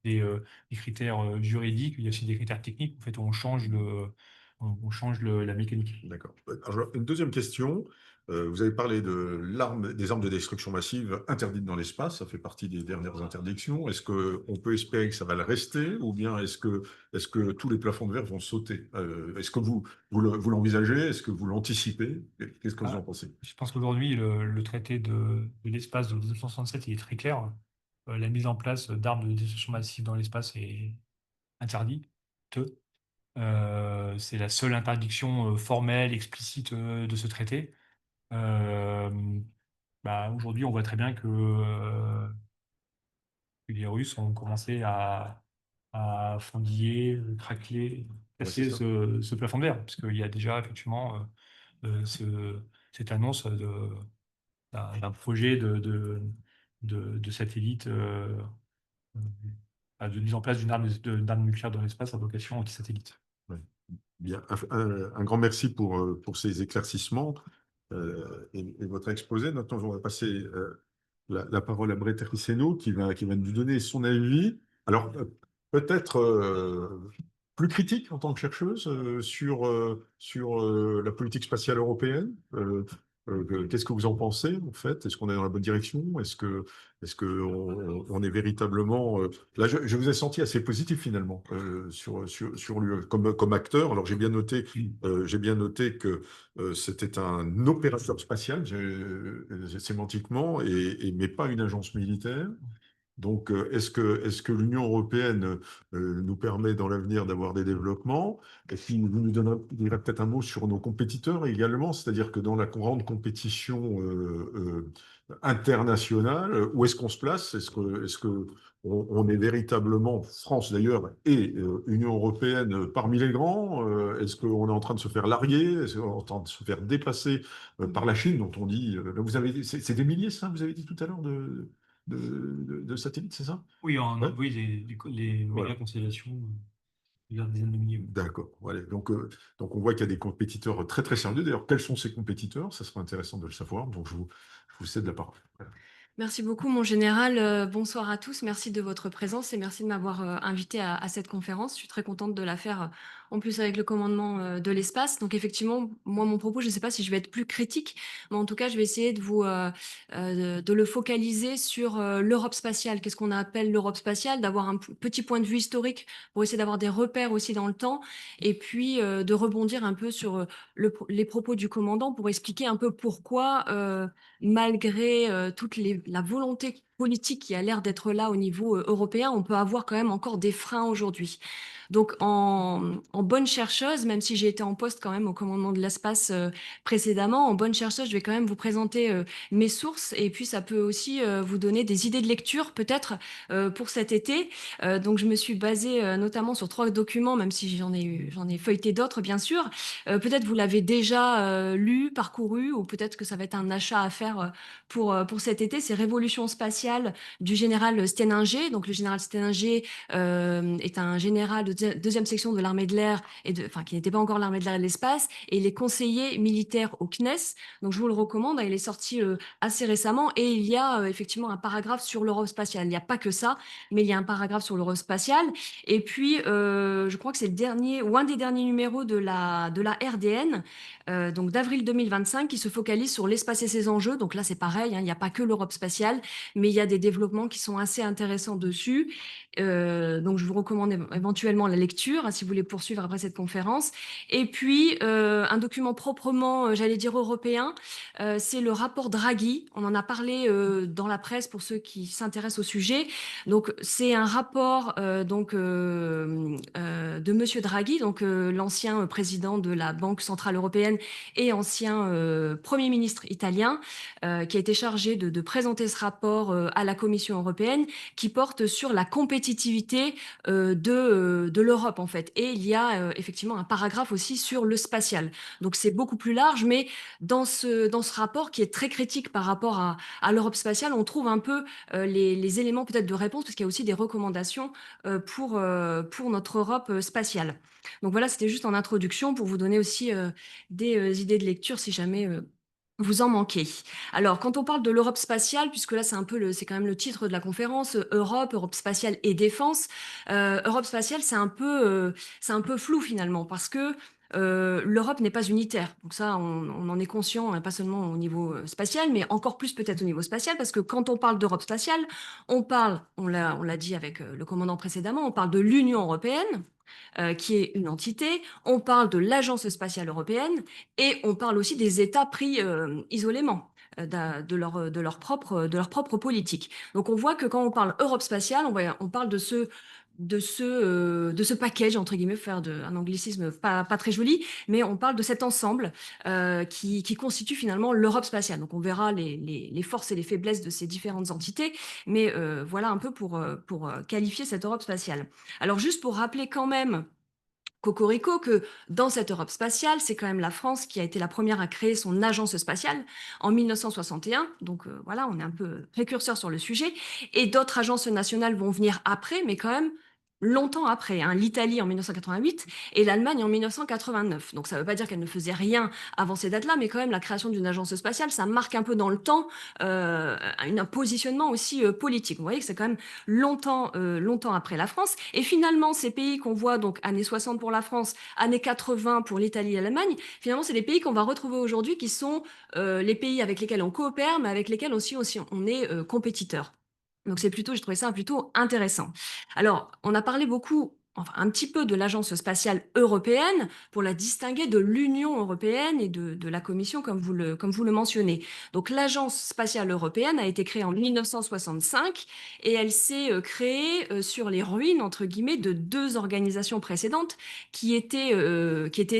B: des critères juridiques, il y a aussi des critères techniques. En fait, on change la mécanique.
A: d'accord. Alors, une deuxième question. Vous avez parlé des armes de destruction massive interdites dans l'espace. Ça fait partie des dernières interdictions. Est-ce qu'on peut espérer que ça va le rester ou bien est-ce que tous les plafonds de verre vont sauter? Est-ce que vous l'envisagez? Est-ce que vous l'anticipez? Qu'est-ce que vous en
B: Ah,
A: pensez?
B: je pense qu'aujourd'hui, le traité de l'espace de 1967, il est très clair. La mise en place d'armes de destruction massive dans l'espace est interdite. C'est la seule interdiction formelle, explicite de ce traité. Euh, Aujourd'hui, on voit très bien que les Russes ont commencé à fendiller, craquer,
A: Ouais, c'est
B: casser
A: ça.
B: ce plafond de verre, parce qu'il y a déjà effectivement cette annonce d'un projet de satellite, de mise en place d'arme nucléaire dans l'espace à vocation anti-satellite.
A: Ouais. Bien. Un grand merci pour ces éclaircissements et votre exposé. Maintenant, on va passer la parole à Brett Risseno qui va nous donner son avis. Alors, peut-être plus critique en tant que chercheuse sur la politique spatiale européenne. Qu'est-ce que vous en pensez, en fait? Est-ce qu'on est dans la bonne direction? Est-ce que on est véritablement... Là, je vous ai senti assez positif, finalement, sur lui, comme acteur. Alors, j'ai bien noté que c'était un opérateur spatial, sémantiquement, mais pas une agence militaire. Donc, est-ce que l'Union européenne nous permet dans l'avenir d'avoir des développements? Et puis, vous nous direz peut-être un mot sur nos compétiteurs également, c'est-à-dire que dans la grande compétition internationale, où est-ce qu'on se place? Est-ce que on est véritablement, France d'ailleurs, et Union européenne parmi les grands? Est-ce qu'on est en train de se faire larguer? Est-ce qu'on est en train de se faire dépasser par la Chine, dont on dit, c'est des milliers, ça, vous avez dit tout à l'heure, de satellites, c'est ça?
B: Oui,
A: Ouais,
B: oui, les méga
A: voilà.
B: constellations, plusieurs dizaines de milliers.
A: D'accord. Voilà. Donc on voit qu'il y a des compétiteurs très très sérieux. D'ailleurs, quels sont ces compétiteurs? Ça serait intéressant de le savoir. Donc je vous cède la parole. Voilà.
C: Merci beaucoup, mon général. Bonsoir à tous. Merci de votre présence et merci de m'avoir invité à cette conférence. Je suis très contente de la faire en plus avec le commandement de l'espace. Donc effectivement, moi, mon propos, je ne sais pas si je vais être plus critique, mais en tout cas, je vais essayer de le focaliser sur l'Europe spatiale. Qu'est-ce qu'on appelle l'Europe spatiale? D'avoir un petit point de vue historique pour essayer d'avoir des repères aussi dans le temps et puis de rebondir un peu sur les propos du commandant pour expliquer un peu pourquoi malgré la volonté politique qui a l'air d'être là au niveau européen, on peut avoir quand même encore des freins aujourd'hui. Donc, en bonne chercheuse, même si j'ai été en poste quand même au commandement de l'espace précédemment, en bonne chercheuse, je vais quand même vous présenter mes sources et puis ça peut aussi vous donner des idées de lecture peut-être pour cet été. Donc, je me suis basée notamment sur 3 documents, même si j'en ai feuilleté d'autres, bien sûr. Peut-être vous l'avez déjà lu, parcouru, ou peut-être que ça va être un achat à faire pour cet été. C'est Révolution spatiale du général Steninger. Donc, le général Steninger est un général de deuxième section de l'armée de l'air, enfin, qui n'était pas encore l'armée de l'air et de l'espace, et il est conseiller militaire au CNES. Donc, je vous le recommande. Il est sorti assez récemment et il y a effectivement un paragraphe sur l'Europe spatiale. Il n'y a pas que ça, mais il y a un paragraphe sur l'Europe spatiale. Et puis, je crois que c'est le dernier ou un des derniers numéros de la RDN, donc d'avril 2025, qui se focalise sur l'espace et ses enjeux. Donc là, c'est pareil, hein, il n'y a pas que l'Europe spatiale, mais il y a des développements qui sont assez intéressants dessus. Donc, je vous recommande éventuellement la lecture, hein, si vous voulez poursuivre après cette conférence. Et puis, un document proprement, j'allais dire européen, c'est le rapport Draghi. On en a parlé dans la presse pour ceux qui s'intéressent au sujet. Donc, c'est un rapport de Monsieur Draghi, donc l'ancien président de la Banque centrale européenne et ancien Premier ministre italien, qui a été chargé de présenter ce rapport à la Commission européenne, qui porte sur la compétitivité de l'Europe, en fait. Et il y a effectivement un paragraphe aussi sur le spatial. Donc, c'est beaucoup plus large, mais dans ce rapport qui est très critique par rapport à l'Europe spatiale, on trouve un peu les éléments peut-être de réponse, parce qu'il y a aussi des recommandations pour notre Europe spatiale. Donc voilà, c'était juste en introduction pour vous donner aussi des idées de lecture si jamais vous en manquez. Alors, quand on parle de l'Europe spatiale, puisque là c'est quand même le titre de la conférence, Europe spatiale et défense. Europe spatiale, c'est un peu flou finalement, parce que l'Europe n'est pas unitaire. Donc ça, on en est conscient, hein, pas seulement au niveau spatial, mais encore plus peut-être au niveau spatial, parce que quand on parle d'Europe spatiale, on l'a dit avec le commandant précédemment, on parle de l'Union européenne, qui est une entité, on parle de l'Agence spatiale européenne, et on parle aussi des États pris isolément de leur propre politique. Donc on voit que quand on parle Europe spatiale, on parle de ce package, entre guillemets, un anglicisme pas très joli, mais on parle de cet ensemble qui constitue finalement l'Europe spatiale. Donc on verra les forces et les faiblesses de ces différentes entités, mais voilà un peu pour qualifier cette Europe spatiale. Alors juste pour rappeler quand même Cocorico, que dans cette Europe spatiale, c'est quand même la France qui a été la première à créer son agence spatiale en 1961. Donc voilà, on est un peu précurseur sur le sujet. Et d'autres agences nationales vont venir après, mais quand même longtemps après, hein. L'Italie en 1988 et l'Allemagne en 1989. Donc ça ne veut pas dire qu'elle ne faisait rien avant ces dates-là, mais quand même la création d'une agence spatiale, ça marque un peu dans le temps un positionnement aussi politique. Vous voyez que c'est quand même longtemps après la France. Et finalement, ces pays qu'on voit, donc années 60 pour la France, années 80 pour l'Italie et l'Allemagne, finalement, c'est des pays qu'on va retrouver aujourd'hui qui sont les pays avec lesquels on coopère, mais avec lesquels aussi on est compétiteurs. Donc j'ai trouvé ça plutôt intéressant. Alors, on a parlé beaucoup, enfin un petit peu de l'Agence spatiale européenne pour la distinguer de l'Union européenne et de la Commission, comme vous le mentionnez. Donc, l'Agence spatiale européenne a été créée en 1965 et elle s'est créée sur les ruines, entre guillemets, de deux organisations précédentes qui étaient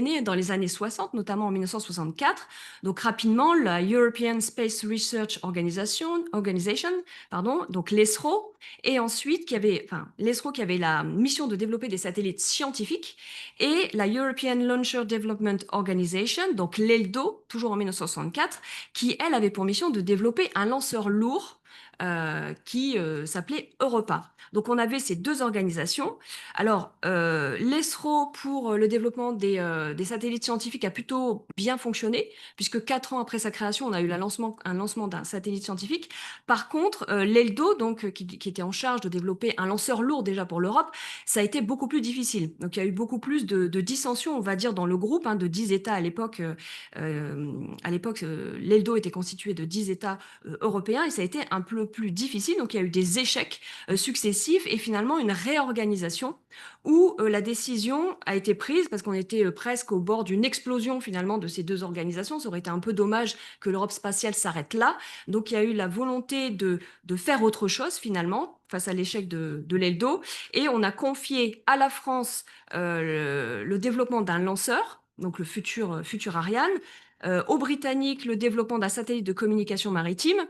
C: nées dans les années 60, notamment en 1964. Donc, rapidement, la European Space Research Organization, pardon, donc l'ESRO, et ensuite l'ESRO qui avait la mission de développer des satellites scientifiques, et la European Launcher Development Organization, donc l'ELDO, toujours en 1964, qui, elle, avait pour mission de développer un lanceur lourd qui s'appelait Europa. Donc on avait ces deux organisations. Alors l'ESRO pour le développement des satellites scientifiques a plutôt bien fonctionné, puisque 4 ans après sa création, on a eu un lancement d'un satellite scientifique. Par contre, l'ELDO, donc, qui était en charge de développer un lanceur lourd déjà pour l'Europe, ça a été beaucoup plus difficile. Donc il y a eu beaucoup plus de dissensions, on va dire, dans le groupe, hein, de 10 États à l'époque. L'ELDO était constitué de 10 États européens, et ça a été un peu plus difficile. Donc il y a eu des échecs successifs et finalement une réorganisation où la décision a été prise parce qu'on était presque au bord d'une explosion finalement de ces deux organisations. Ça aurait été un peu dommage que l'Europe spatiale s'arrête là. Donc il y a eu la volonté de faire autre chose finalement face à l'échec de l'ELDO, et on a confié à la France le développement d'un lanceur, donc le futur Ariane, aux Britanniques le développement d'un satellite de communication maritime,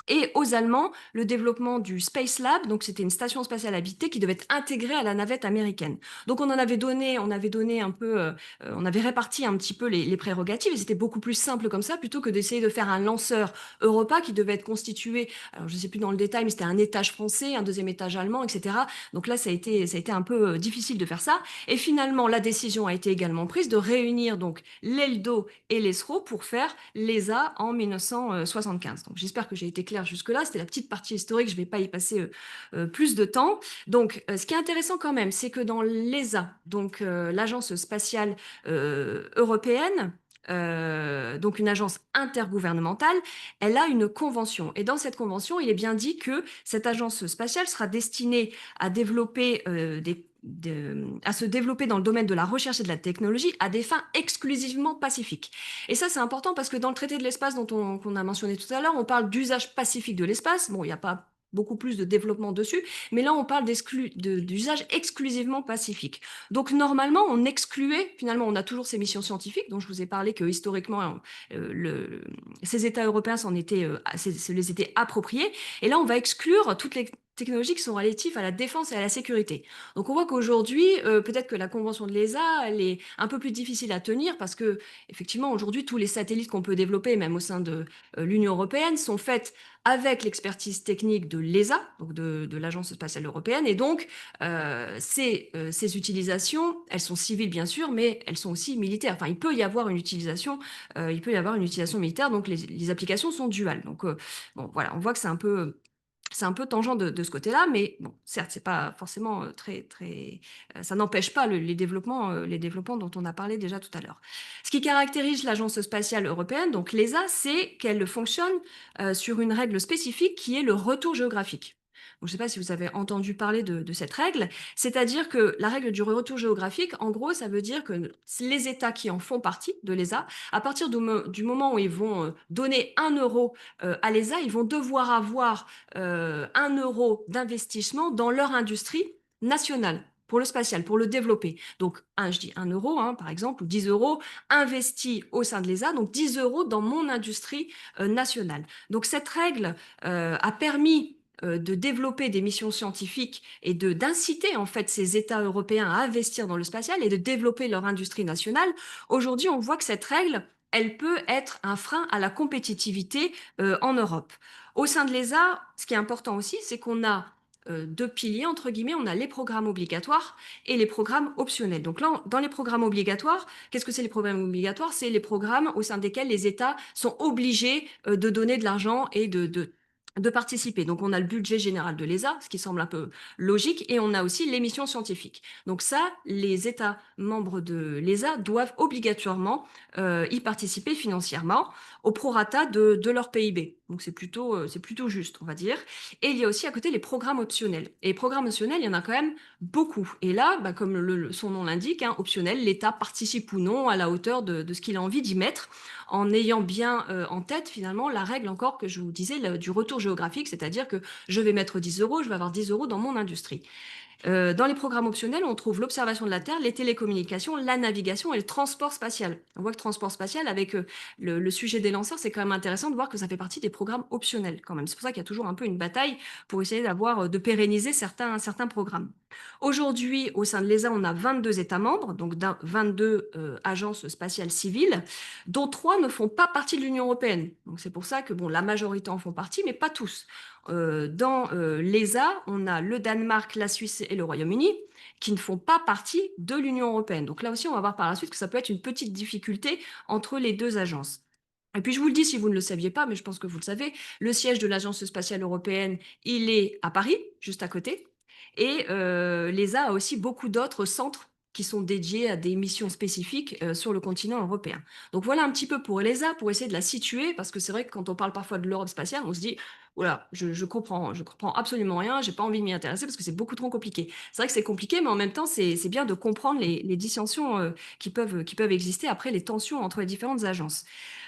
C: et aux Allemands le développement du Space Lab, donc c'était une station spatiale habitée qui devait être intégrée à la navette américaine. Donc on avait donné un peu, on avait réparti un petit peu les prérogatives, et c'était beaucoup plus simple comme ça, plutôt que d'essayer de faire un lanceur Europa qui devait être constitué, alors je ne sais plus dans le détail, mais c'était un étage français, un deuxième étage allemand, etc. Donc là, ça a été un peu difficile de faire ça. Et finalement, la décision a été également prise de réunir donc l'ELDO et l'ESRO pour faire l'ESA en 1975. Donc j'espère que j'ai été claire jusque-là. C'était la petite partie historique, je ne vais pas y passer plus de temps. Donc ce qui est intéressant quand même, c'est que dans l'ESA, donc l'Agence spatiale européenne, donc une agence intergouvernementale, elle a une convention. Et dans cette convention, il est bien dit que cette agence spatiale sera destinée à développer à se développer dans le domaine de la recherche et de la technologie à des fins exclusivement pacifiques. Et ça, c'est important parce que dans le traité de l'espace qu'on a mentionné tout à l'heure, on parle d'usage pacifique de l'espace. Bon, il n'y a pas beaucoup plus de développement dessus, mais là, on parle d'usage exclusivement pacifique. Donc, normalement, on excluait, finalement, on a toujours ces missions scientifiques dont je vous ai parlé que historiquement, ces États européens se les étaient appropriés. Et là, on va exclure toutes les technologies qui sont relatives à la défense et à la sécurité. Donc on voit qu'aujourd'hui, peut-être que la convention de l'ESA, elle est un peu plus difficile à tenir parce que effectivement aujourd'hui tous les satellites qu'on peut développer, même au sein de l'Union européenne, sont faits avec l'expertise technique de l'ESA, donc de l'Agence spatiale européenne, et donc ces utilisations, elles sont civiles bien sûr, mais elles sont aussi militaires. Enfin, il peut y avoir une utilisation militaire, donc les applications sont duales. Donc bon, voilà, on voit que c'est un peu tangent de ce côté-là, mais bon, certes, c'est pas forcément ça n'empêche pas les développements dont on a parlé déjà tout à l'heure. Ce qui caractérise l'Agence spatiale européenne, donc l'ESA, c'est qu'elle fonctionne sur une règle spécifique qui est le retour géographique. Donc, je ne sais pas si vous avez entendu parler de cette règle, c'est-à-dire que la règle du retour géographique, en gros, ça veut dire que les États qui en font partie de l'ESA, à partir du moment où ils vont donner 1 € à l'ESA, ils vont devoir avoir 1 € d'investissement dans leur industrie nationale pour le spatial, pour le développer. Donc, je dis 1 € hein, par exemple, ou 10 € investis au sein de l'ESA, donc 10 € dans mon industrie nationale. Donc, cette règle a permis de développer des missions scientifiques et d'inciter en fait ces États européens à investir dans le spatial et de développer leur industrie nationale. Aujourd'hui, on voit que cette règle, elle peut être un frein à la compétitivité en Europe. Au sein de l'ESA, ce qui est important aussi, c'est qu'on a 2 piliers, entre guillemets, on a les programmes obligatoires et les programmes optionnels. Donc là, dans les programmes obligatoires, qu'est-ce que c'est les programmes obligatoires? C'est les programmes au sein desquels les États sont obligés de donner de l'argent et de participer. Donc on a le budget général de l'ESA, ce qui semble un peu logique, et on a aussi les missions scientifiques. Donc ça, les États membres de l'ESA doivent obligatoirement y participer financièrement au prorata de leur PIB. Donc c'est plutôt juste, on va dire. Et il y a aussi à côté les programmes optionnels. Et les programmes optionnels, il y en a quand même beaucoup. Et là, comme son nom l'indique, hein, optionnel, l'État participe ou non à la hauteur de ce qu'il a envie d'y mettre, en ayant bien en tête finalement la règle encore que je vous disais du retour géographique, c'est-à-dire que je vais mettre 10 €, je vais avoir 10 € dans mon industrie. Dans les programmes optionnels, on trouve l'observation de la Terre, les télécommunications, la navigation et le transport spatial. On voit que transport spatial, avec le sujet des lanceurs, c'est quand même intéressant de voir que ça fait partie des programmes optionnels quand même. C'est pour ça qu'il y a toujours un peu une bataille pour essayer de pérenniser certains programmes. Aujourd'hui, au sein de l'ESA, on a 22 États membres, donc 22 agences spatiales civiles, dont 3 ne font pas partie de l'Union européenne. Donc c'est pour ça que bon, la majorité en font partie, mais pas tous. Dans l'ESA, on a le Danemark, la Suisse et le Royaume-Uni qui ne font pas partie de l'Union européenne. Donc là aussi, on va voir par la suite que ça peut être une petite difficulté entre les deux agences. Et puis je vous le dis si vous ne le saviez pas, mais je pense que vous le savez, le siège de l'Agence spatiale européenne, il est à Paris, juste à côté. Et l'ESA a aussi beaucoup d'autres centres qui sont dédiés à des missions spécifiques sur le continent européen. Donc voilà un petit peu pour l'ESA, pour essayer de la situer, parce que c'est vrai que quand on parle parfois de l'Europe spatiale, on se dit, voilà, je comprends absolument rien, j'ai pas envie de m'y intéresser parce que c'est beaucoup trop compliqué. C'est vrai que c'est compliqué, mais en même temps, c'est bien de comprendre les dissensions qui peuvent exister après les tensions entre les différentes agences.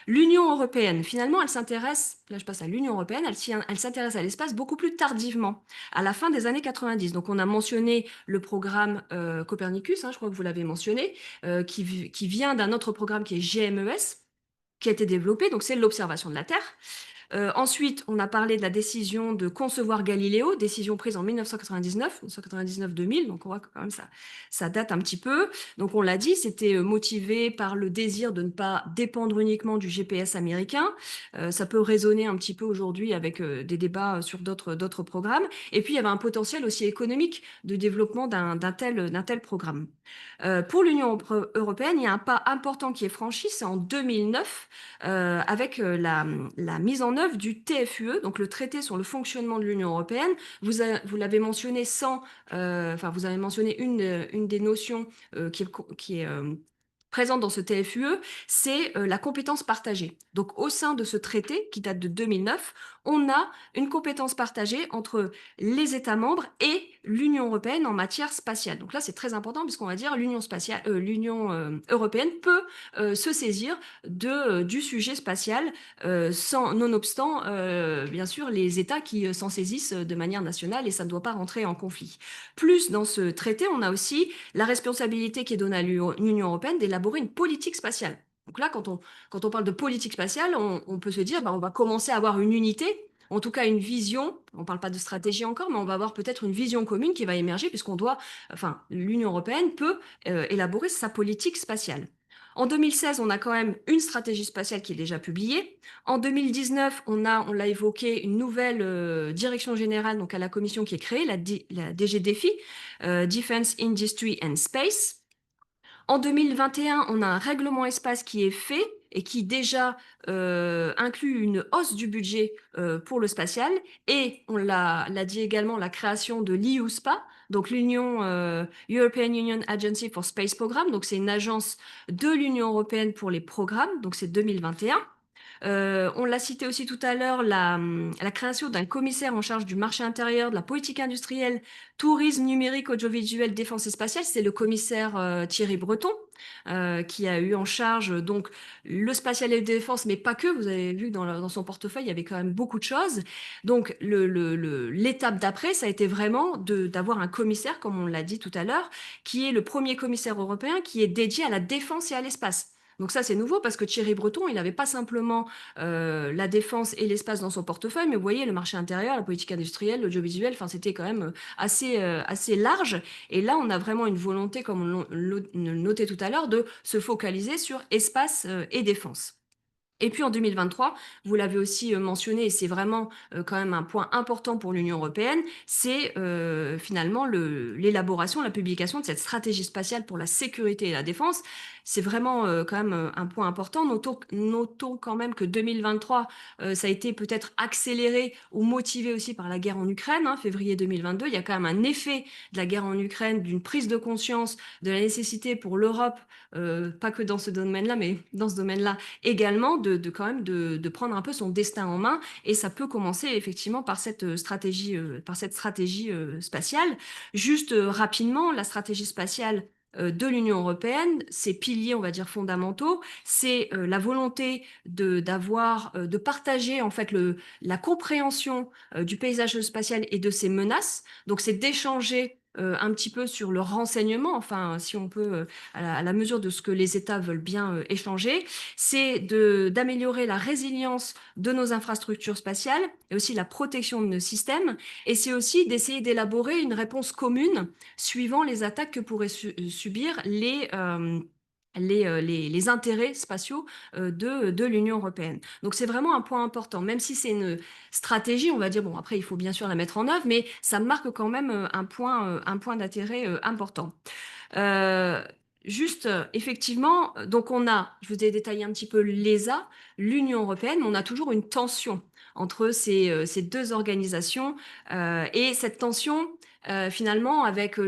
C: L'Union européenne, finalement, elle s'intéresse, là je passe à l'Union européenne, elle s'intéresse à l'espace beaucoup plus tardivement, à la fin des années 90. Donc on a mentionné le programme Copernicus, hein, je crois que vous l'avez mentionné, qui vient d'un autre programme qui est GMES, qui a été développé, donc c'est l'observation de la Terre. Ensuite, on a parlé de la décision de concevoir Galiléo, décision prise en 1999-2000, donc on voit que quand même ça date un petit peu. Donc on l'a dit, c'était motivé par le désir de ne pas dépendre uniquement du GPS américain. Ça peut résonner un petit peu aujourd'hui avec des débats sur d'autres programmes. Et puis il y avait un potentiel aussi économique de développement d'un tel programme. Pour l'Union européenne, il y a un pas important qui est franchi, c'est en 2009, avec la mise en œuvre du TFUE, donc le traité sur le fonctionnement de l'Union européenne. Vous l'avez mentionné vous avez mentionné une des notions qui est présente dans ce TFUE, c'est la compétence partagée. Donc, au sein de ce traité qui date de 2009, on a une compétence partagée entre les États membres et l'Union européenne en matière spatiale. Donc là, c'est très important puisqu'on va dire l'Union européenne peut se saisir du sujet spatial, nonobstant, bien sûr, les États qui s'en saisissent de manière nationale, et ça ne doit pas rentrer en conflit. Plus, dans ce traité, on a aussi la responsabilité qui est donnée à l'Union européenne d'élaborer une politique spatiale. Donc là, quand on parle de politique spatiale, on peut se dire, on va commencer à avoir une unité, en tout cas une vision. On ne parle pas de stratégie encore, mais on va avoir peut-être une vision commune qui va émerger, l'Union européenne peut élaborer sa politique spatiale. En 2016, on a quand même une stratégie spatiale qui est déjà publiée. En 2019, on l'a évoqué, une nouvelle direction générale donc à la Commission qui est créée, la DG DEFI, Defense Industry and Space. En 2021, on a un règlement espace qui est fait et qui déjà inclut une hausse du budget pour le spatial. Et on l'a dit également, la création de l'EUSPA, donc European Union Agency for Space Programme. Donc c'est une agence de l'Union européenne pour les programmes, donc c'est 2021. On l'a cité aussi tout à l'heure, la création d'un commissaire en charge du marché intérieur, de la politique industrielle, tourisme, numérique, audiovisuel, défense et spatiale. C'est le commissaire Thierry Breton qui a eu en charge donc le spatial et le défense, mais pas que. Vous avez vu dans son portefeuille, il y avait quand même beaucoup de choses. Donc l'étape d'après, ça a été vraiment d'avoir un commissaire, comme on l'a dit tout à l'heure, qui est le premier commissaire européen qui est dédié à la défense et à l'espace. Donc ça, c'est nouveau parce que Thierry Breton, il n'avait pas simplement la défense et l'espace dans son portefeuille, mais vous voyez, le marché intérieur, la politique industrielle, l'audiovisuel, c'était quand même assez large. Et là, on a vraiment une volonté, comme on le notait tout à l'heure, de se focaliser sur espace et défense. Et puis en 2023, vous l'avez aussi mentionné, et c'est vraiment quand même un point important pour l'Union européenne, c'est finalement l'élaboration, la publication de cette stratégie spatiale pour la sécurité et la défense. C'est vraiment quand même un point important. Notons quand même que 2023, ça a été peut-être accéléré ou motivé aussi par la guerre en Ukraine, février 2022. Il y a quand même un effet de la guerre en Ukraine, d'une prise de conscience de la nécessité pour l'Europe, pas que dans ce domaine-là, mais dans ce domaine-là également, de prendre un peu son destin en main, et ça peut commencer effectivement par cette stratégie spatiale. Juste rapidement, la stratégie spatiale de l'Union européenne, ses piliers, on va dire, fondamentaux, c'est la volonté de partager en fait la compréhension du paysage spatial et de ses menaces. Donc c'est d'échanger un petit peu sur le renseignement, enfin si on peut, à la mesure de ce que les États veulent bien échanger. C'est d'améliorer la résilience de nos infrastructures spatiales et aussi la protection de nos systèmes. Et c'est aussi d'essayer d'élaborer une réponse commune suivant les attaques que pourraient subir les intérêts spatiaux de l'Union européenne. Donc c'est vraiment un point important, même si c'est une stratégie, on va dire, bon après il faut bien sûr la mettre en œuvre, mais ça marque quand même un point d'intérêt important. Euh, Juste, effectivement, donc je vous ai détaillé un petit peu l'ESA, l'Union européenne, mais on a toujours une tension entre ces deux organisations. Et cette tension, finalement, avec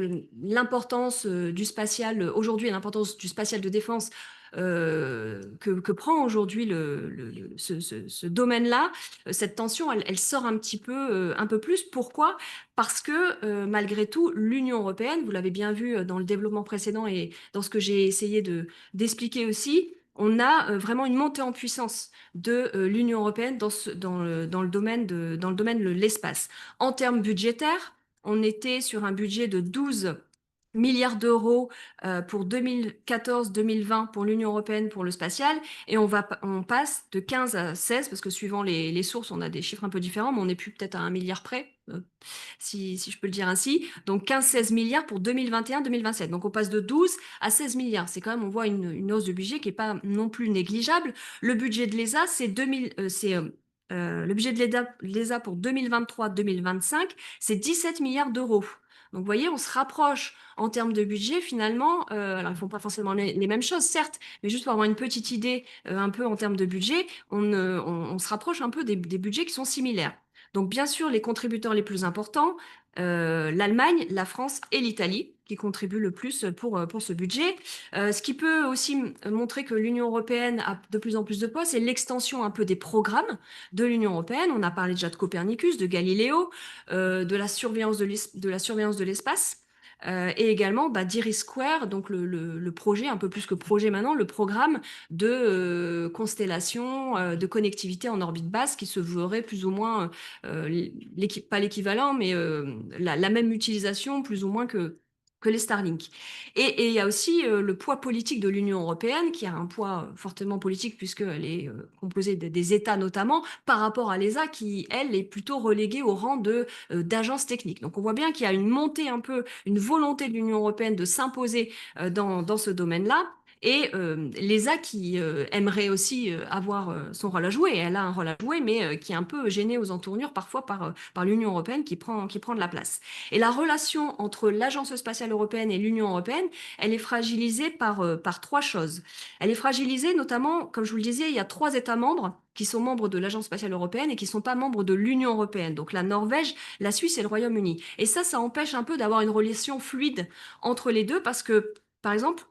C: l'importance du spatial aujourd'hui et l'importance du spatial de défense que prend aujourd'hui ce domaine-là, cette tension, elle sort un peu plus. Pourquoi? Parce que malgré tout, l'Union européenne, vous l'avez bien vu dans le développement précédent et dans ce que j'ai essayé d'expliquer aussi, on a vraiment une montée en puissance de l'Union européenne dans le domaine de l'espace. En termes budgétaires, on était sur un budget de 12 milliards d'euros pour 2014-2020 pour l'Union européenne pour le spatial, et on passe de 15 à 16, parce que suivant les sources, on a des chiffres un peu différents, mais on n'est plus peut-être à 1 milliard près, si je peux le dire ainsi. Donc 15-16 milliards pour 2021-2027. Donc on passe de 12 à 16 milliards. C'est quand même, on voit une hausse de budget qui n'est pas non plus négligeable. Le budget de l'ESA, le budget de l'ESA pour 2023-2025, c'est 17 milliards d'euros. Donc, vous voyez, on se rapproche en termes de budget, finalement. Alors, ils ne font pas forcément les mêmes choses, certes, mais juste pour avoir une petite idée un peu en termes de budget, on se rapproche un peu des budgets qui sont similaires. Donc, bien sûr, les contributeurs les plus importants, l'Allemagne, la France et l'Italie qui contribuent le plus pour ce budget. Ce qui peut aussi montrer que l'Union européenne a de plus en plus de poids, c'est l'extension un peu des programmes de l'Union européenne. On a parlé déjà de Copernicus, de Galiléo, de la surveillance de l'espace. Et également d'Iris Square, donc le projet, un peu plus que projet maintenant, le programme de constellation, de connectivité en orbite basse qui se voudrait plus ou moins, pas l'équivalent, mais la même utilisation plus ou moins que les Starlink. Et il y a aussi le poids politique de l'Union européenne, qui a un poids fortement politique puisqu'elle est composée des États notamment, par rapport à l'ESA qui, elle, est plutôt reléguée au rang d'agence technique. Donc on voit bien qu'il y a une montée un peu, une volonté de l'Union européenne de s'imposer dans ce domaine-là. Et l'ESA qui aimerait aussi avoir son rôle à jouer, elle a un rôle à jouer, mais qui est un peu gênée aux entournures parfois par l'Union européenne qui prend de la place. Et la relation entre l'Agence spatiale européenne et l'Union européenne, elle est fragilisée par trois choses. Elle est fragilisée notamment, comme je vous le disais, il y a 3 États membres qui sont membres de l'Agence spatiale européenne et qui ne sont pas membres de l'Union européenne. Donc la Norvège, la Suisse et le Royaume-Uni. Et ça empêche un peu d'avoir une relation fluide entre les deux parce que, par exemple,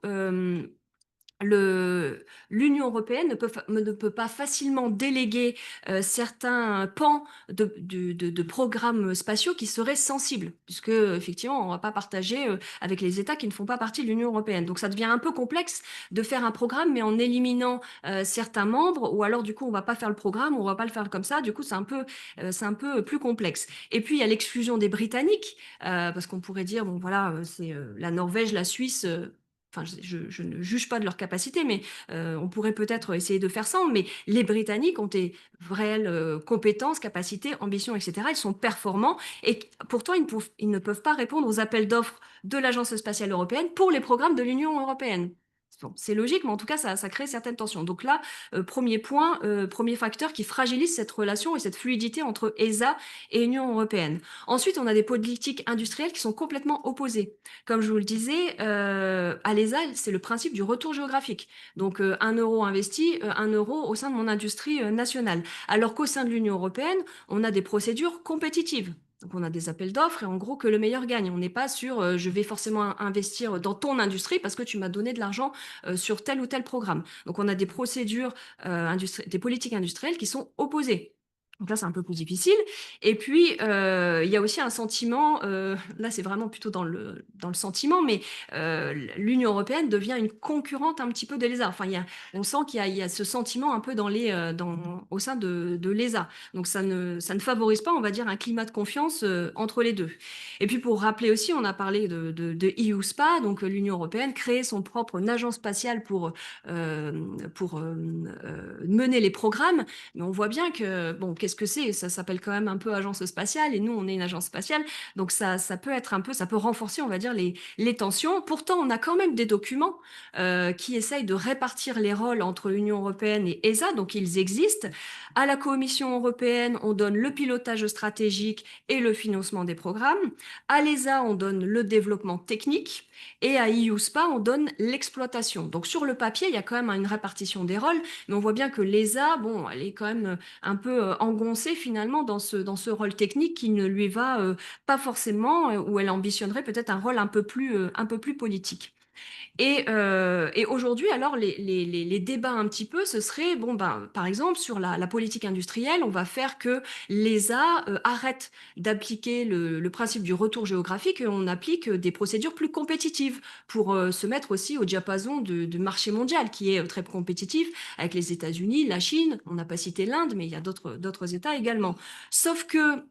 C: l'Union européenne ne peut pas facilement déléguer certains pans de programmes spatiaux qui seraient sensibles, puisque effectivement, on ne va pas partager avec les États qui ne font pas partie de l'Union européenne. Donc ça devient un peu complexe de faire un programme, mais en éliminant certains membres, ou alors du coup, on ne va pas faire le programme, on ne va pas le faire comme ça. Du coup, c'est un peu plus complexe. Et puis, il y a l'exclusion des Britanniques, parce qu'on pourrait dire, bon voilà, c'est la Norvège, la Suisse. Enfin, je ne juge pas de leur capacité, mais on pourrait peut-être essayer de faire ça. Mais les Britanniques ont des réelles compétences, capacités, ambitions, etc. Ils sont performants et pourtant, ils ne peuvent pas répondre aux appels d'offres de l'Agence spatiale européenne pour les programmes de l'Union européenne. Bon, c'est logique, mais en tout cas, ça crée certaines tensions. Donc là, premier point, premier facteur qui fragilise cette relation et cette fluidité entre ESA et Union européenne. Ensuite, on a des politiques industrielles qui sont complètement opposées. Comme je vous le disais, à l'ESA, c'est le principe du retour géographique. Donc, 1 euro investi, 1 euro au sein de mon industrie nationale. Alors qu'au sein de l'Union européenne, on a des procédures compétitives. Donc, on a des appels d'offres et en gros que le meilleur gagne. On n'est pas sur je vais forcément investir dans ton industrie parce que tu m'as donné de l'argent sur tel ou tel programme. Donc, on a des procédures, des politiques industrielles qui sont opposées. Donc là, c'est un peu plus difficile. Et puis, il y a aussi un sentiment, là, c'est vraiment plutôt dans le sentiment, mais l'Union européenne devient une concurrente un petit peu de l'ESA. Enfin, on sent qu'il y a ce sentiment un peu au sein de l'ESA. Donc, ça ne favorise pas, on va dire, un climat de confiance entre les deux. Et puis, pour rappeler aussi, on a parlé de EUSPA, donc l'Union européenne crée son propre agence spatiale pour mener les programmes. Mais on voit bien que, bon, qu'est-ce que c'est? Ça s'appelle quand même un peu agence spatiale et nous, on est une agence spatiale. Donc, ça peut être un peu, ça peut renforcer, on va dire, les tensions. Pourtant, on a quand même des documents qui essayent de répartir les rôles entre l'Union européenne et ESA. Donc, ils existent. À la Commission européenne, on donne le pilotage stratégique et le financement des programmes. À l'ESA, on donne le développement technique. Et à EUSPA, on donne l'exploitation. Donc, sur le papier, il y a quand même une répartition des rôles. Mais on voit bien que l'ESA, bon, elle est quand même un peu engoncée finalement dans ce rôle technique qui ne lui va pas forcément, où elle ambitionnerait peut-être un rôle un peu plus politique. Et aujourd'hui, alors, les débats un petit peu, ce serait, bon, ben, par exemple, sur la politique industrielle, on va faire que l'ESA arrête d'appliquer le principe du retour géographique et on applique des procédures plus compétitives pour se mettre aussi au diapason du marché mondial qui est très compétitif avec les États-Unis, la Chine, on n'a pas cité l'Inde, mais il y a d'autres États également. Sauf que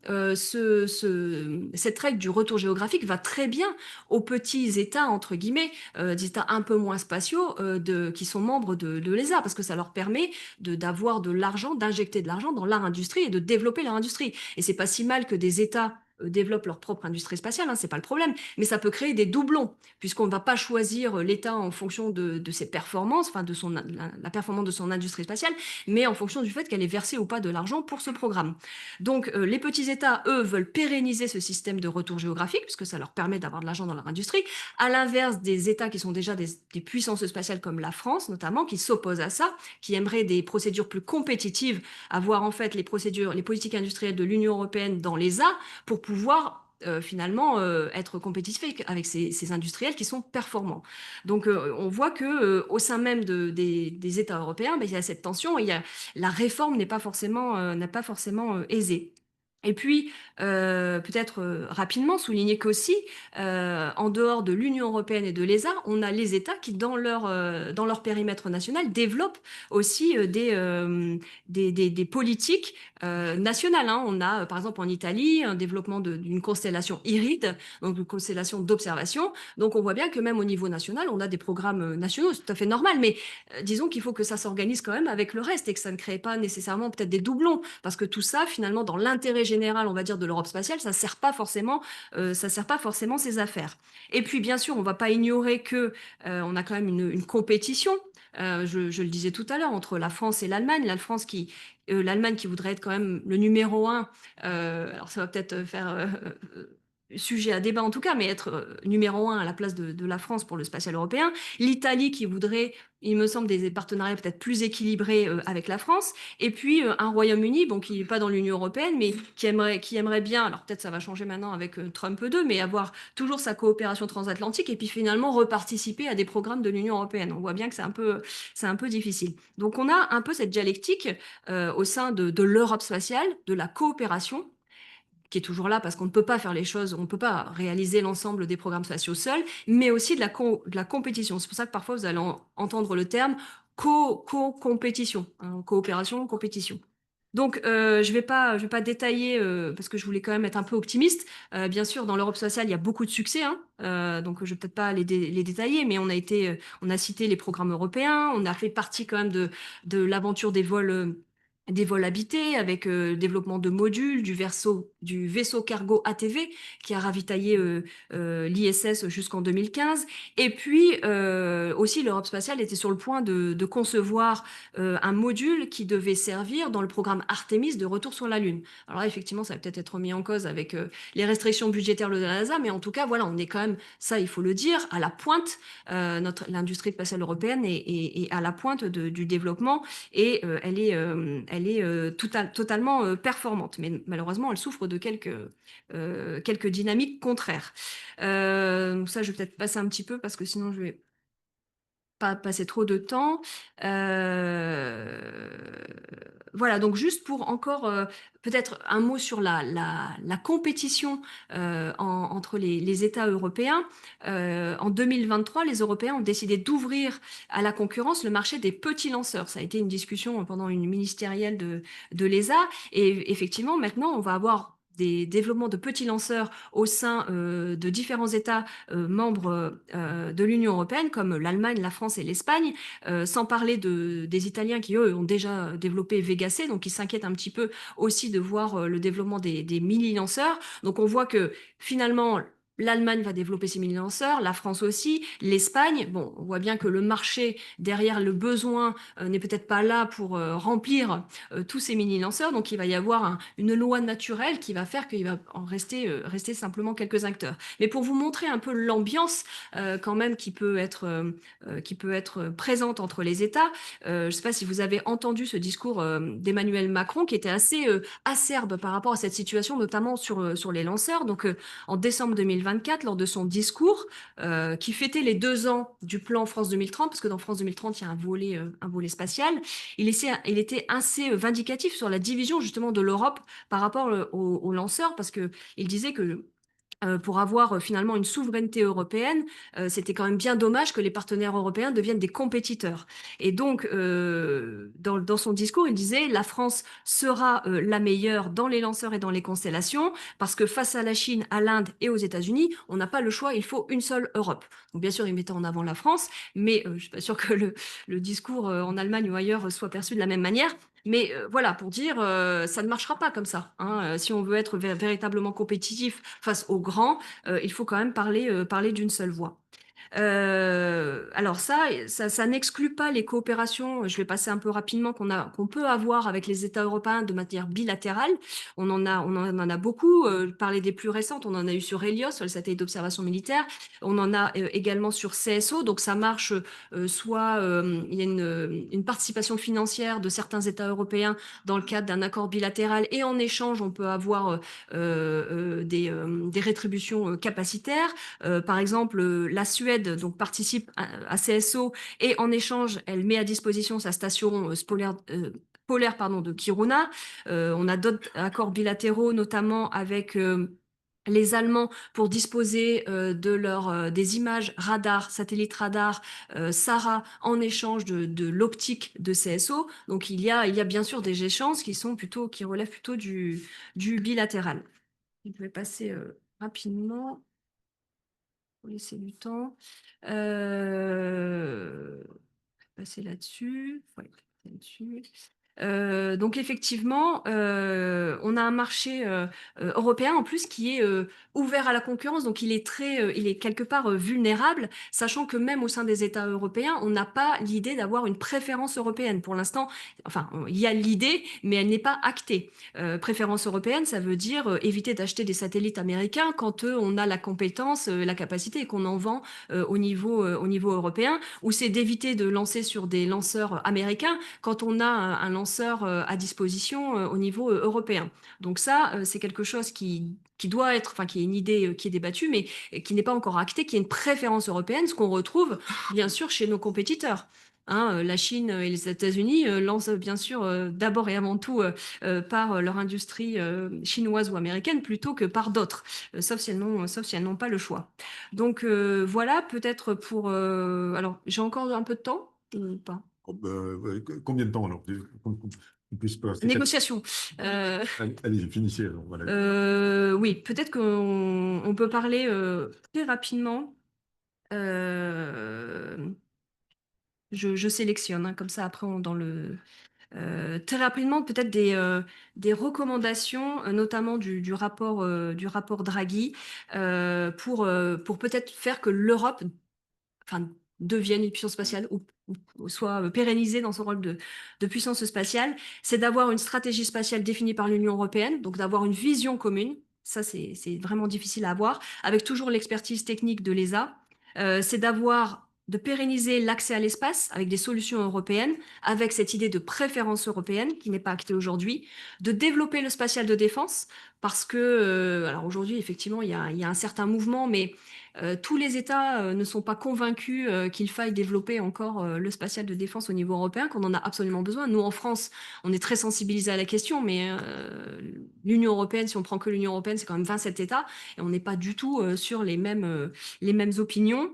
C: cette règle du retour géographique va très bien aux petits États, entre guillemets, des États un peu moins spatiaux qui sont membres de l'ESA, parce que ça leur permet d'avoir de l'argent, d'injecter de l'argent dans leur industrie et de développer leur industrie. Et c'est pas si mal que des États développent leur propre industrie spatiale, hein, c'est pas le problème, mais ça peut créer des doublons, puisqu'on ne va pas choisir l'État en fonction de ses performances, enfin de la performance de son industrie spatiale, mais en fonction du fait qu'elle ait versé ou pas de l'argent pour ce programme. Donc les petits États, eux, veulent pérenniser ce système de retour géographique, puisque ça leur permet d'avoir de l'argent dans leur industrie, à l'inverse des États qui sont déjà des puissances spatiales comme la France, notamment, qui s'opposent à ça, qui aimeraient des procédures plus compétitives, avoir en fait les procédures, les politiques industrielles de l'Union européenne dans l'ESA pour pouvoir finalement être compétitif avec ces industriels qui sont performants. Donc on voit que au sein même des États européens, il y a cette tension, la réforme n'est pas forcément, aisée. Et puis, peut-être rapidement souligner qu'aussi, en dehors de l'Union européenne et de l'ESA, on a les États qui, dans leur périmètre national, développent aussi des politiques nationales. Hein. On a, par exemple, en Italie, un développement d'une constellation IRID, donc une constellation d'observation. Donc, on voit bien que même au niveau national, on a des programmes nationaux, c'est tout à fait normal. Mais disons qu'il faut que ça s'organise quand même avec le reste et que ça ne crée pas nécessairement peut-être des doublons. Parce que tout ça, finalement, dans l'intérêt général, on va dire, de l'Europe spatiale, ça sert pas forcément ses affaires. Et puis, bien sûr, on ne va pas ignorer que on a quand même une compétition. Je le disais tout à l'heure, entre la France et l'Allemagne. L'Allemagne qui voudrait être quand même le numéro un. Alors, ça va peut-être faire sujet à débat en tout cas, mais être numéro un à la place de la France pour le spatial européen. L'Italie qui voudrait, il me semble, des partenariats peut-être plus équilibrés avec la France. Et puis un Royaume-Uni, bon, qui n'est pas dans l'Union européenne, mais qui aimerait bien, alors peut-être ça va changer maintenant avec Trump 2, mais avoir toujours sa coopération transatlantique et puis finalement reparticiper à des programmes de l'Union européenne. On voit bien que c'est un peu difficile. Donc on a un peu cette dialectique au sein de l'Europe spatiale, de la coopération, qui est toujours là parce qu'on ne peut pas faire les choses, on ne peut pas réaliser l'ensemble des programmes spatiaux seuls, mais aussi de la compétition. C'est pour ça que parfois vous allez entendre le terme co-compétition, hein, coopération, compétition. Donc, je vais pas détailler parce que je voulais quand même être un peu optimiste. Bien sûr, dans l'Europe spatiale, il y a beaucoup de succès, hein, donc je vais peut-être pas les détailler, mais on a cité les programmes européens, on a fait partie quand même de l'aventure des vols habités avec le développement de modules, du vaisseau cargo ATV qui a ravitaillé l'ISS jusqu'en 2015. Et puis aussi, l'Europe spatiale était sur le point de concevoir un module qui devait servir dans le programme Artemis de retour sur la Lune. Alors là, effectivement, ça va peut-être être mis en cause avec les restrictions budgétaires de la NASA, mais en tout cas, voilà, on est quand même, ça il faut le dire, à la pointe. L'industrie spatiale européenne est à la pointe du développement et elle est totalement performante. Mais malheureusement, elle souffre de quelques dynamiques contraires. Ça, je vais peut-être passer un petit peu parce que sinon, je vais pas passer trop de temps. Voilà, donc juste pour encore peut-être un mot sur la compétition entre les États européens. En 2023, les Européens ont décidé d'ouvrir à la concurrence le marché des petits lanceurs. Ça a été une discussion pendant une ministérielle de l'ESA. Et effectivement, maintenant, on va avoir des développements de petits lanceurs au sein de différents États membres de l'Union européenne, comme l'Allemagne, la France et l'Espagne, sans parler des Italiens qui, eux, ont déjà développé Vega C, donc ils s'inquiètent un petit peu aussi de voir le développement des mini-lanceurs. Donc on voit que finalement, l'Allemagne va développer ses mini-lanceurs, la France aussi, l'Espagne. Bon, on voit bien que le marché derrière le besoin n'est peut-être pas là pour remplir tous ces mini-lanceurs. Donc, il va y avoir une loi naturelle qui va faire qu'il va en rester simplement quelques acteurs. Mais pour vous montrer un peu l'ambiance quand même qui peut être présente entre les États, je ne sais pas si vous avez entendu ce discours d'Emmanuel Macron qui était assez acerbe par rapport à cette situation, notamment sur les lanceurs. Donc, en décembre 2024, lors de son discours, qui fêtait les 2 ans du plan France 2030, parce que dans France 2030, il y a un volet spatial, il était assez vindicatif sur la division justement de l'Europe par rapport aux lanceurs, parce qu'il disait que pour avoir finalement une souveraineté européenne, c'était quand même bien dommage que les partenaires européens deviennent des compétiteurs. Et donc, dans son discours, il disait la France sera la meilleure dans les lanceurs et dans les constellations, parce que face à la Chine, à l'Inde et aux États-Unis, on n'a pas le choix, il faut une seule Europe. Donc, bien sûr, il mettait en avant la France, mais je ne suis pas sûre que le discours en Allemagne ou ailleurs soit perçu de la même manière. Mais voilà, pour dire, ça ne marchera pas comme ça, hein. Si on veut être véritablement compétitif face aux grands, il faut quand même parler d'une seule voix. Alors ça n'exclut pas les coopérations, je vais passer un peu rapidement, qu'on peut avoir avec les États européens de manière bilatérale. On en a beaucoup. Parler des plus récentes, on en a eu sur Helios, sur le satellite d'observation militaire. On en a également sur CSO. Donc ça marche soit il y a une participation financière de certains États européens dans le cadre d'un accord bilatéral et en échange, on peut avoir des rétributions capacitaires. Par exemple, la Suède donc participe à CSO et en échange, elle met à disposition sa station polaire de Kiruna. On a d'autres accords bilatéraux, notamment avec les Allemands pour disposer des images radar, satellites radar, SARA, en échange de l'optique de CSO. Donc il y a bien sûr des échanges qui relèvent plutôt du bilatéral. Je vais passer rapidement pour laisser du temps. Passer là-dessus. Ouais, là-dessus. Donc effectivement, on a un marché européen en plus qui est ouvert à la concurrence, donc il est quelque part vulnérable, sachant que même au sein des États européens, on n'a pas l'idée d'avoir une préférence européenne. Pour l'instant, enfin, il y a l'idée, mais elle n'est pas actée. Préférence européenne, ça veut dire éviter d'acheter des satellites américains quand on a la compétence, la capacité et qu'on en vend au niveau européen, ou c'est d'éviter de lancer sur des lanceurs américains quand on a un lanceur à disposition au niveau européen. Donc ça, c'est quelque chose qui doit être, enfin qui est une idée qui est débattue, mais qui n'est pas encore actée, qui est une préférence européenne, ce qu'on retrouve bien sûr chez nos compétiteurs. Hein, la Chine et les États-Unis lancent bien sûr d'abord et avant tout par leur industrie chinoise ou américaine plutôt que par d'autres, sauf si elles n'ont pas le choix. Donc voilà, peut-être pour... alors, j'ai encore un peu de temps ou pas?
A: Oh, ouais, combien de temps alors qu'on puisse passer
C: Négociation.
A: Allez, finissez alors. Voilà.
C: Oui, peut-être qu'on peut parler très rapidement. Je sélectionne, hein, comme ça après très rapidement peut-être des recommandations, notamment du rapport Draghi, pour peut-être faire que l'Europe enfin, devienne une puissance spatiale ou soit pérennisée dans son rôle de puissance spatiale, c'est d'avoir une stratégie spatiale définie par l'Union européenne, donc d'avoir une vision commune. Ça, c'est vraiment difficile à avoir, avec toujours l'expertise technique de l'ESA. C'est de pérenniser l'accès à l'espace avec des solutions européennes, avec cette idée de préférence européenne qui n'est pas actée aujourd'hui, de développer le spatial de défense, parce que, alors aujourd'hui, effectivement, il y a un certain mouvement, mais tous les États ne sont pas convaincus qu'il faille développer encore le spatial de défense au niveau européen, qu'on en a absolument besoin. Nous, en France, on est très sensibilisés à la question, mais l'Union européenne, si on prend que l'Union européenne, c'est quand même 27 États, et on n'est pas du tout sur les mêmes opinions.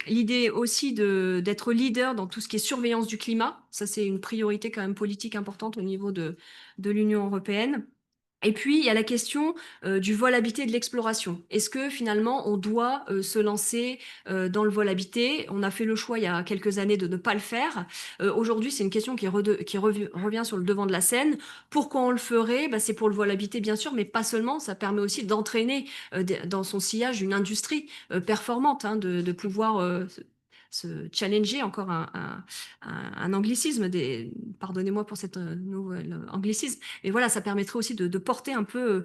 C: L'idée aussi d'être leader dans tout ce qui est surveillance du climat, ça c'est une priorité quand même politique importante au niveau de l'Union européenne. Et puis, il y a la question du vol habité et de l'exploration. Est-ce que finalement, on doit se lancer dans le vol habité? On a fait le choix il y a quelques années de ne pas le faire. Aujourd'hui, c'est une question qui revient sur le devant de la scène. Pourquoi on le ferait? Bah, c'est pour le vol habité, bien sûr, mais pas seulement. Ça permet aussi d'entraîner dans son sillage une industrie performante, hein, de pouvoir se challenger, encore un anglicisme, pardonnez-moi pour cette nouvelle anglicisme, mais voilà, ça permettrait aussi de porter un peu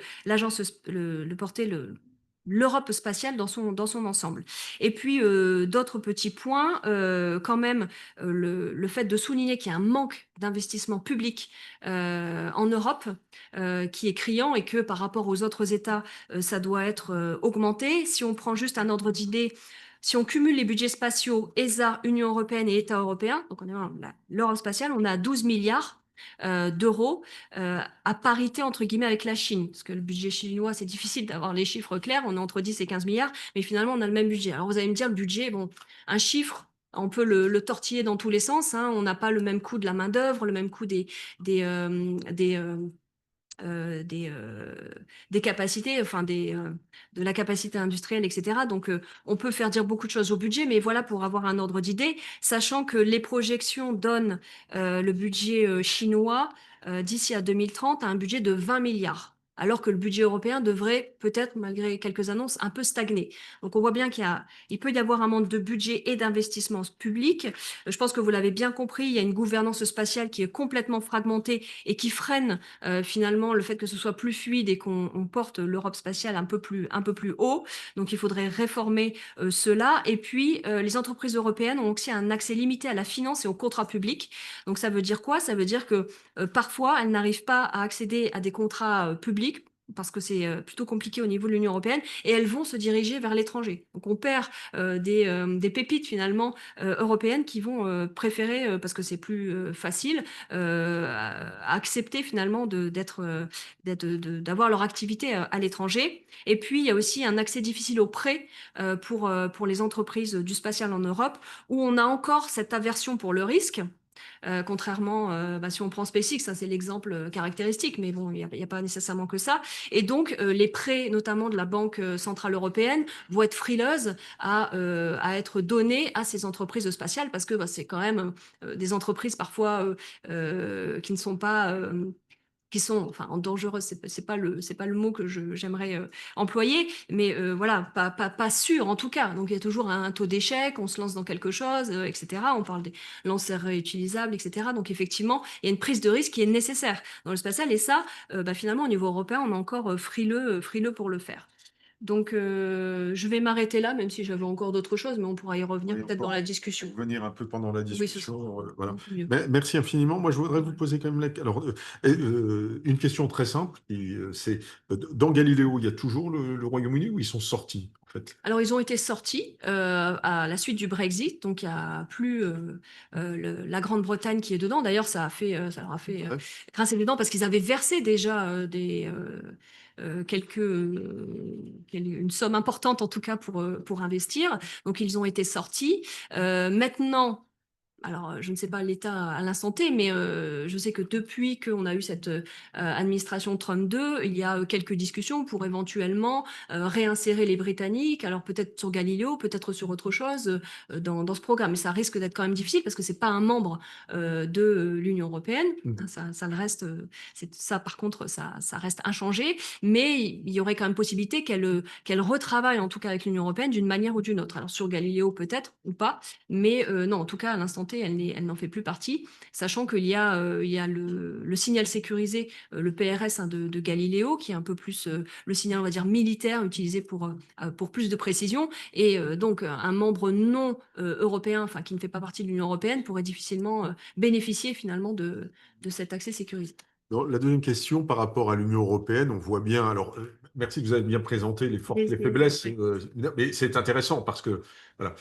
C: l'Europe spatiale dans son ensemble. Et puis, d'autres petits points, quand même, le fait de souligner qu'il y a un manque d'investissement public en Europe qui est criant et que par rapport aux autres États, ça doit être augmenté. Si on prend juste un ordre d'idée, si on cumule les budgets spatiaux, ESA, Union européenne et États européens, donc on est l'Europe spatiale, on a 12 milliards d'euros à parité entre guillemets avec la Chine. Parce que le budget chinois, c'est difficile d'avoir les chiffres clairs, on est entre 10 et 15 milliards, mais finalement on a le même budget. Alors vous allez me dire, le budget, bon, un chiffre, on peut le tortiller dans tous les sens, hein. On n'a pas le même coût de la main-d'œuvre, le même coût des capacités, enfin de la capacité industrielle, etc. Donc, on peut faire dire beaucoup de choses au budget, mais voilà pour avoir un ordre d'idée, sachant que les projections donnent le budget chinois d'ici à 2030 à un budget de 20 milliards. alors que le budget européen devrait peut-être, malgré quelques annonces, un peu stagner. Donc on voit bien il peut y avoir un manque de budget et d'investissement public. Je pense que vous l'avez bien compris, il y a une gouvernance spatiale qui est complètement fragmentée et qui freine finalement le fait que ce soit plus fluide et qu'on porte l'Europe spatiale un peu plus haut. Donc il faudrait réformer cela. Et puis les entreprises européennes ont aussi un accès limité à la finance et aux contrats publics. Donc ça veut dire quoi? Ça veut dire que parfois elles n'arrivent pas à accéder à des contrats publics parce que c'est plutôt compliqué au niveau de l'Union européenne, et elles vont se diriger vers l'étranger. Donc on perd des pépites finalement européennes qui vont préférer, parce que c'est plus facile, accepter finalement d'avoir leur activité à l'étranger. Et puis il y a aussi un accès difficile aux prêts pour les entreprises du spatial en Europe, où on a encore cette aversion pour le risque. Contrairement, si on prend SpaceX, ça c'est l'exemple caractéristique, mais bon, il n'y a pas nécessairement que ça. Et donc, les prêts, notamment de la Banque centrale européenne, vont être frileuses à être donnés à ces entreprises spatiales, parce que c'est quand même des entreprises parfois qui ne sont pas qui sont enfin dangereuses, c'est pas le mot que j'aimerais employer, mais voilà, pas sûr en tout cas. Donc il y a toujours un taux d'échec, on se lance dans quelque chose, etc. On parle des lanceurs réutilisables, etc. Donc effectivement, il y a une prise de risque qui est nécessaire dans le spatial, et ça, finalement au niveau européen, on est encore frileux pour le faire. Donc je vais m'arrêter là, même si j'avais encore d'autres choses, mais on pourra y revenir
A: Oui, on
C: peut-être
A: peut
C: dans la discussion.
A: venir un peu pendant la
C: Oui, ce sera
A: discussion. Voilà.
C: un peu mieux.
A: Merci infiniment. Moi, je voudrais vous
C: Ouais.
A: poser quand même alors, une question très simple. C'est dans Galiléo, il y a toujours le Royaume-Uni ou ils sont sortis, en fait?
C: Alors, ils ont été sortis à la suite du Brexit, donc il n'y a plus la Grande-Bretagne qui est dedans. D'ailleurs, ça leur a fait
A: Ouais.
C: grincer les dents parce qu'ils avaient versé déjà une somme importante, en tout cas, pour investir. Donc, ils ont été sortis. Maintenant, alors, je ne sais pas l'état à l'instant T, mais je sais que depuis qu'on a eu cette administration Trump 2, il y a quelques discussions pour éventuellement réinsérer les Britanniques, alors peut-être sur Galileo, peut-être sur autre chose dans ce programme. Mais ça risque d'être quand même difficile parce que c'est pas un membre de l'Union européenne.
A: Mhm.
C: Ça le reste, ça par contre, ça reste inchangé, mais il y aurait quand même possibilité qu'elle retravaille en tout cas avec l'Union européenne d'une manière ou d'une autre. Alors sur Galileo peut-être ou pas, mais non, en tout cas, à l'instant T, elle n'en fait plus partie, sachant il y a le signal sécurisé, le PRS de Galileo, qui est un peu plus le signal, on va dire, militaire, utilisé pour plus de précision. Et donc, un membre non européen, enfin, qui ne fait pas partie de l'Union européenne, pourrait difficilement bénéficier finalement de cet accès sécurisé.
A: Donc, la deuxième question par rapport à l'Union européenne, on voit bien. Alors, merci, vous avez bien présenté les forces, les faiblesses. Mais c'est intéressant parce que voilà,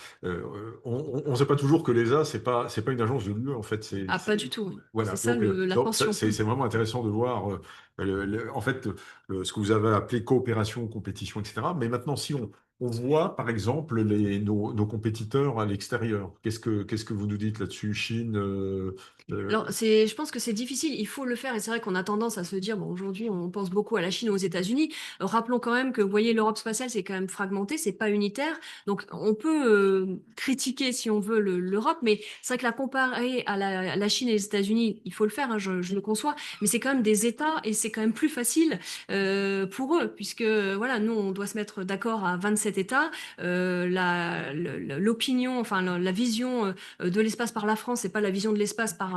A: on ne sait pas toujours que l'ESA, c'est pas une agence de l'UE en fait.
C: Ah, pas du tout.
A: Voilà.
C: C'est ça la
A: Donc
C: tension.
A: c'est vraiment intéressant de voir en fait ce que vous avez appelé coopération, compétition, etc. Mais maintenant, si on voit par exemple nos compétiteurs à l'extérieur, qu'est-ce que vous nous dites là-dessus, Chine?
C: Alors, je pense que c'est difficile, il faut le faire, et c'est vrai qu'on a tendance à se dire, bon, aujourd'hui, on pense beaucoup à la Chine ou aux États-Unis. Rappelons quand même que, vous voyez, l'Europe spatiale, c'est quand même fragmenté, c'est pas unitaire. Donc, on peut critiquer, si on veut, l'Europe, mais c'est vrai que la comparer à la Chine et les États-Unis, il faut le faire, hein, je le conçois, mais c'est quand même des États, et c'est quand même plus facile pour eux, puisque, voilà, nous, on doit se mettre d'accord à 27 États. L'opinion, enfin, la vision de l'espace par la France, c'est pas la vision de l'espace par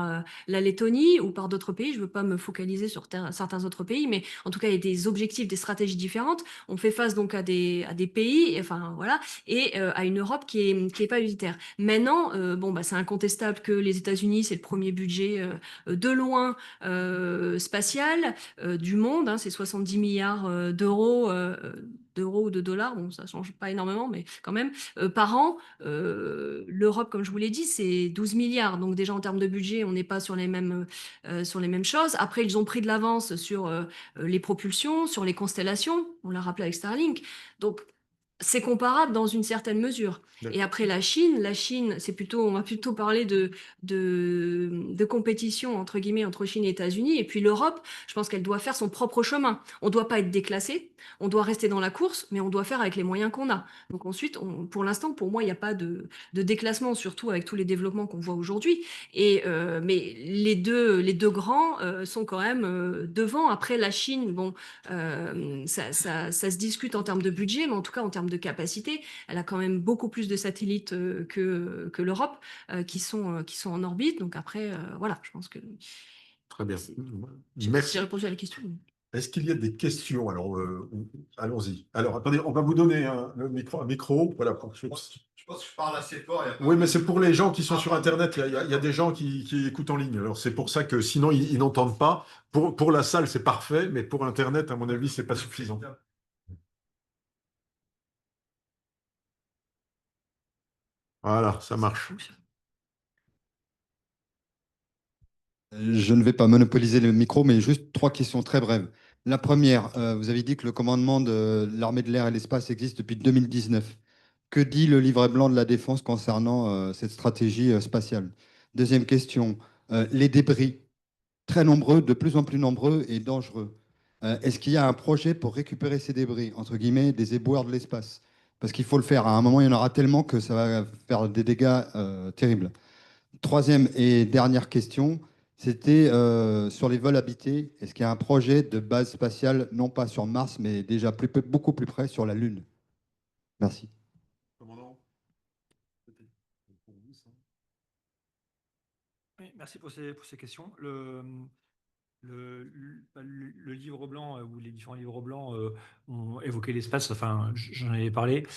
C: la Lettonie ou par d'autres pays. Je veux pas me focaliser sur certains autres pays, mais en tout cas, il y a des objectifs, des stratégies différentes. On fait face donc à des pays, enfin voilà, et à une Europe qui est pas unitaire. Maintenant, bon, bah, c'est incontestable que les États-Unis, c'est le premier budget de loin spatial du monde, hein, c'est 70 milliards d'euros ou de dollars, bon, ça change pas énormément, mais quand même, par an. L'Europe, comme je vous l'ai dit, c'est 12 milliards. Donc déjà en termes de budget, on n'est pas sur les mêmes choses. Après, ils ont pris de l'avance sur les propulsions, sur les constellations. On l'a rappelé avec Starlink. Donc C'est comparable dans une certaine mesure. Et après la Chine, c'est plutôt, on va plutôt parler de compétition entre guillemets entre Chine et États-Unis. Et puis l'Europe, je pense qu'elle doit faire son propre chemin. On ne doit pas être déclassé, on doit rester dans la course, mais on doit faire avec les moyens qu'on a. Donc ensuite, pour l'instant, pour moi, il n'y a pas de déclassement, surtout avec tous les développements qu'on voit aujourd'hui. Mais les deux grands sont quand même devant. Après la Chine, bon, ça se discute en termes de budget, mais en tout cas en termes de capacité, elle a quand même beaucoup plus de satellites que l'Europe qui sont en orbite. Donc après, voilà, je pense que
A: Très bien.
C: j'ai
A: Merci.
C: répondu à la question.
A: Est-ce qu'il y a des questions? Alors, allons-y. Alors, attendez, on va vous donner un micro. Voilà,
D: Je pense que je parle assez fort.
A: Oui, mais c'est pour les gens qui sont sur Internet. Il y a des gens qui écoutent en ligne. Alors, c'est pour ça que sinon, ils n'entendent pas. Pour la salle, c'est parfait, mais pour Internet, à mon avis, c'est pas suffisant. Voilà, ça marche.
E: Je ne vais pas monopoliser le micro, mais juste 3 questions très brèves. La première, vous avez dit que le commandement de l'armée de l'air et l'espace existe depuis 2019. Que dit le livret blanc de la défense concernant cette stratégie spatiale? Deuxième question, les débris, très nombreux, de plus en plus nombreux et dangereux. Est-ce qu'il y a un projet pour récupérer ces débris, entre guillemets, des éboueurs de l'espace? Parce qu'il faut le faire. À un moment, il y en aura tellement que ça va faire des dégâts terribles. Troisième et dernière question, c'était sur les vols habités. Est-ce qu'il y a un projet de base spatiale, non pas sur Mars, mais déjà beaucoup plus près sur la Lune? Merci.
A: Commandant.
B: Oui, merci pour ces questions. Le livre blanc ou les différents livres blancs ont évoqué l'espace, enfin, j'en avais parlé.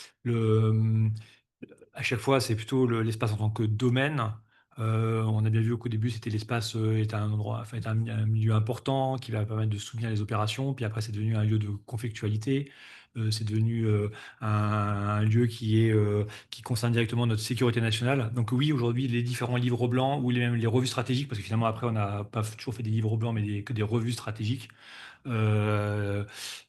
B: À chaque fois, c'est plutôt l'espace en tant que domaine. On a bien vu qu'au début, c'était l'espace est un endroit, enfin, est un milieu important qui va permettre de soutenir les opérations. Puis après, c'est devenu un lieu de conflictualité. C'est devenu un lieu qui concerne directement notre sécurité nationale. Donc oui, aujourd'hui, les différents livres blancs ou même les revues stratégiques, parce que finalement, après, on n'a pas toujours fait des livres blancs, mais que des revues stratégiques, euh,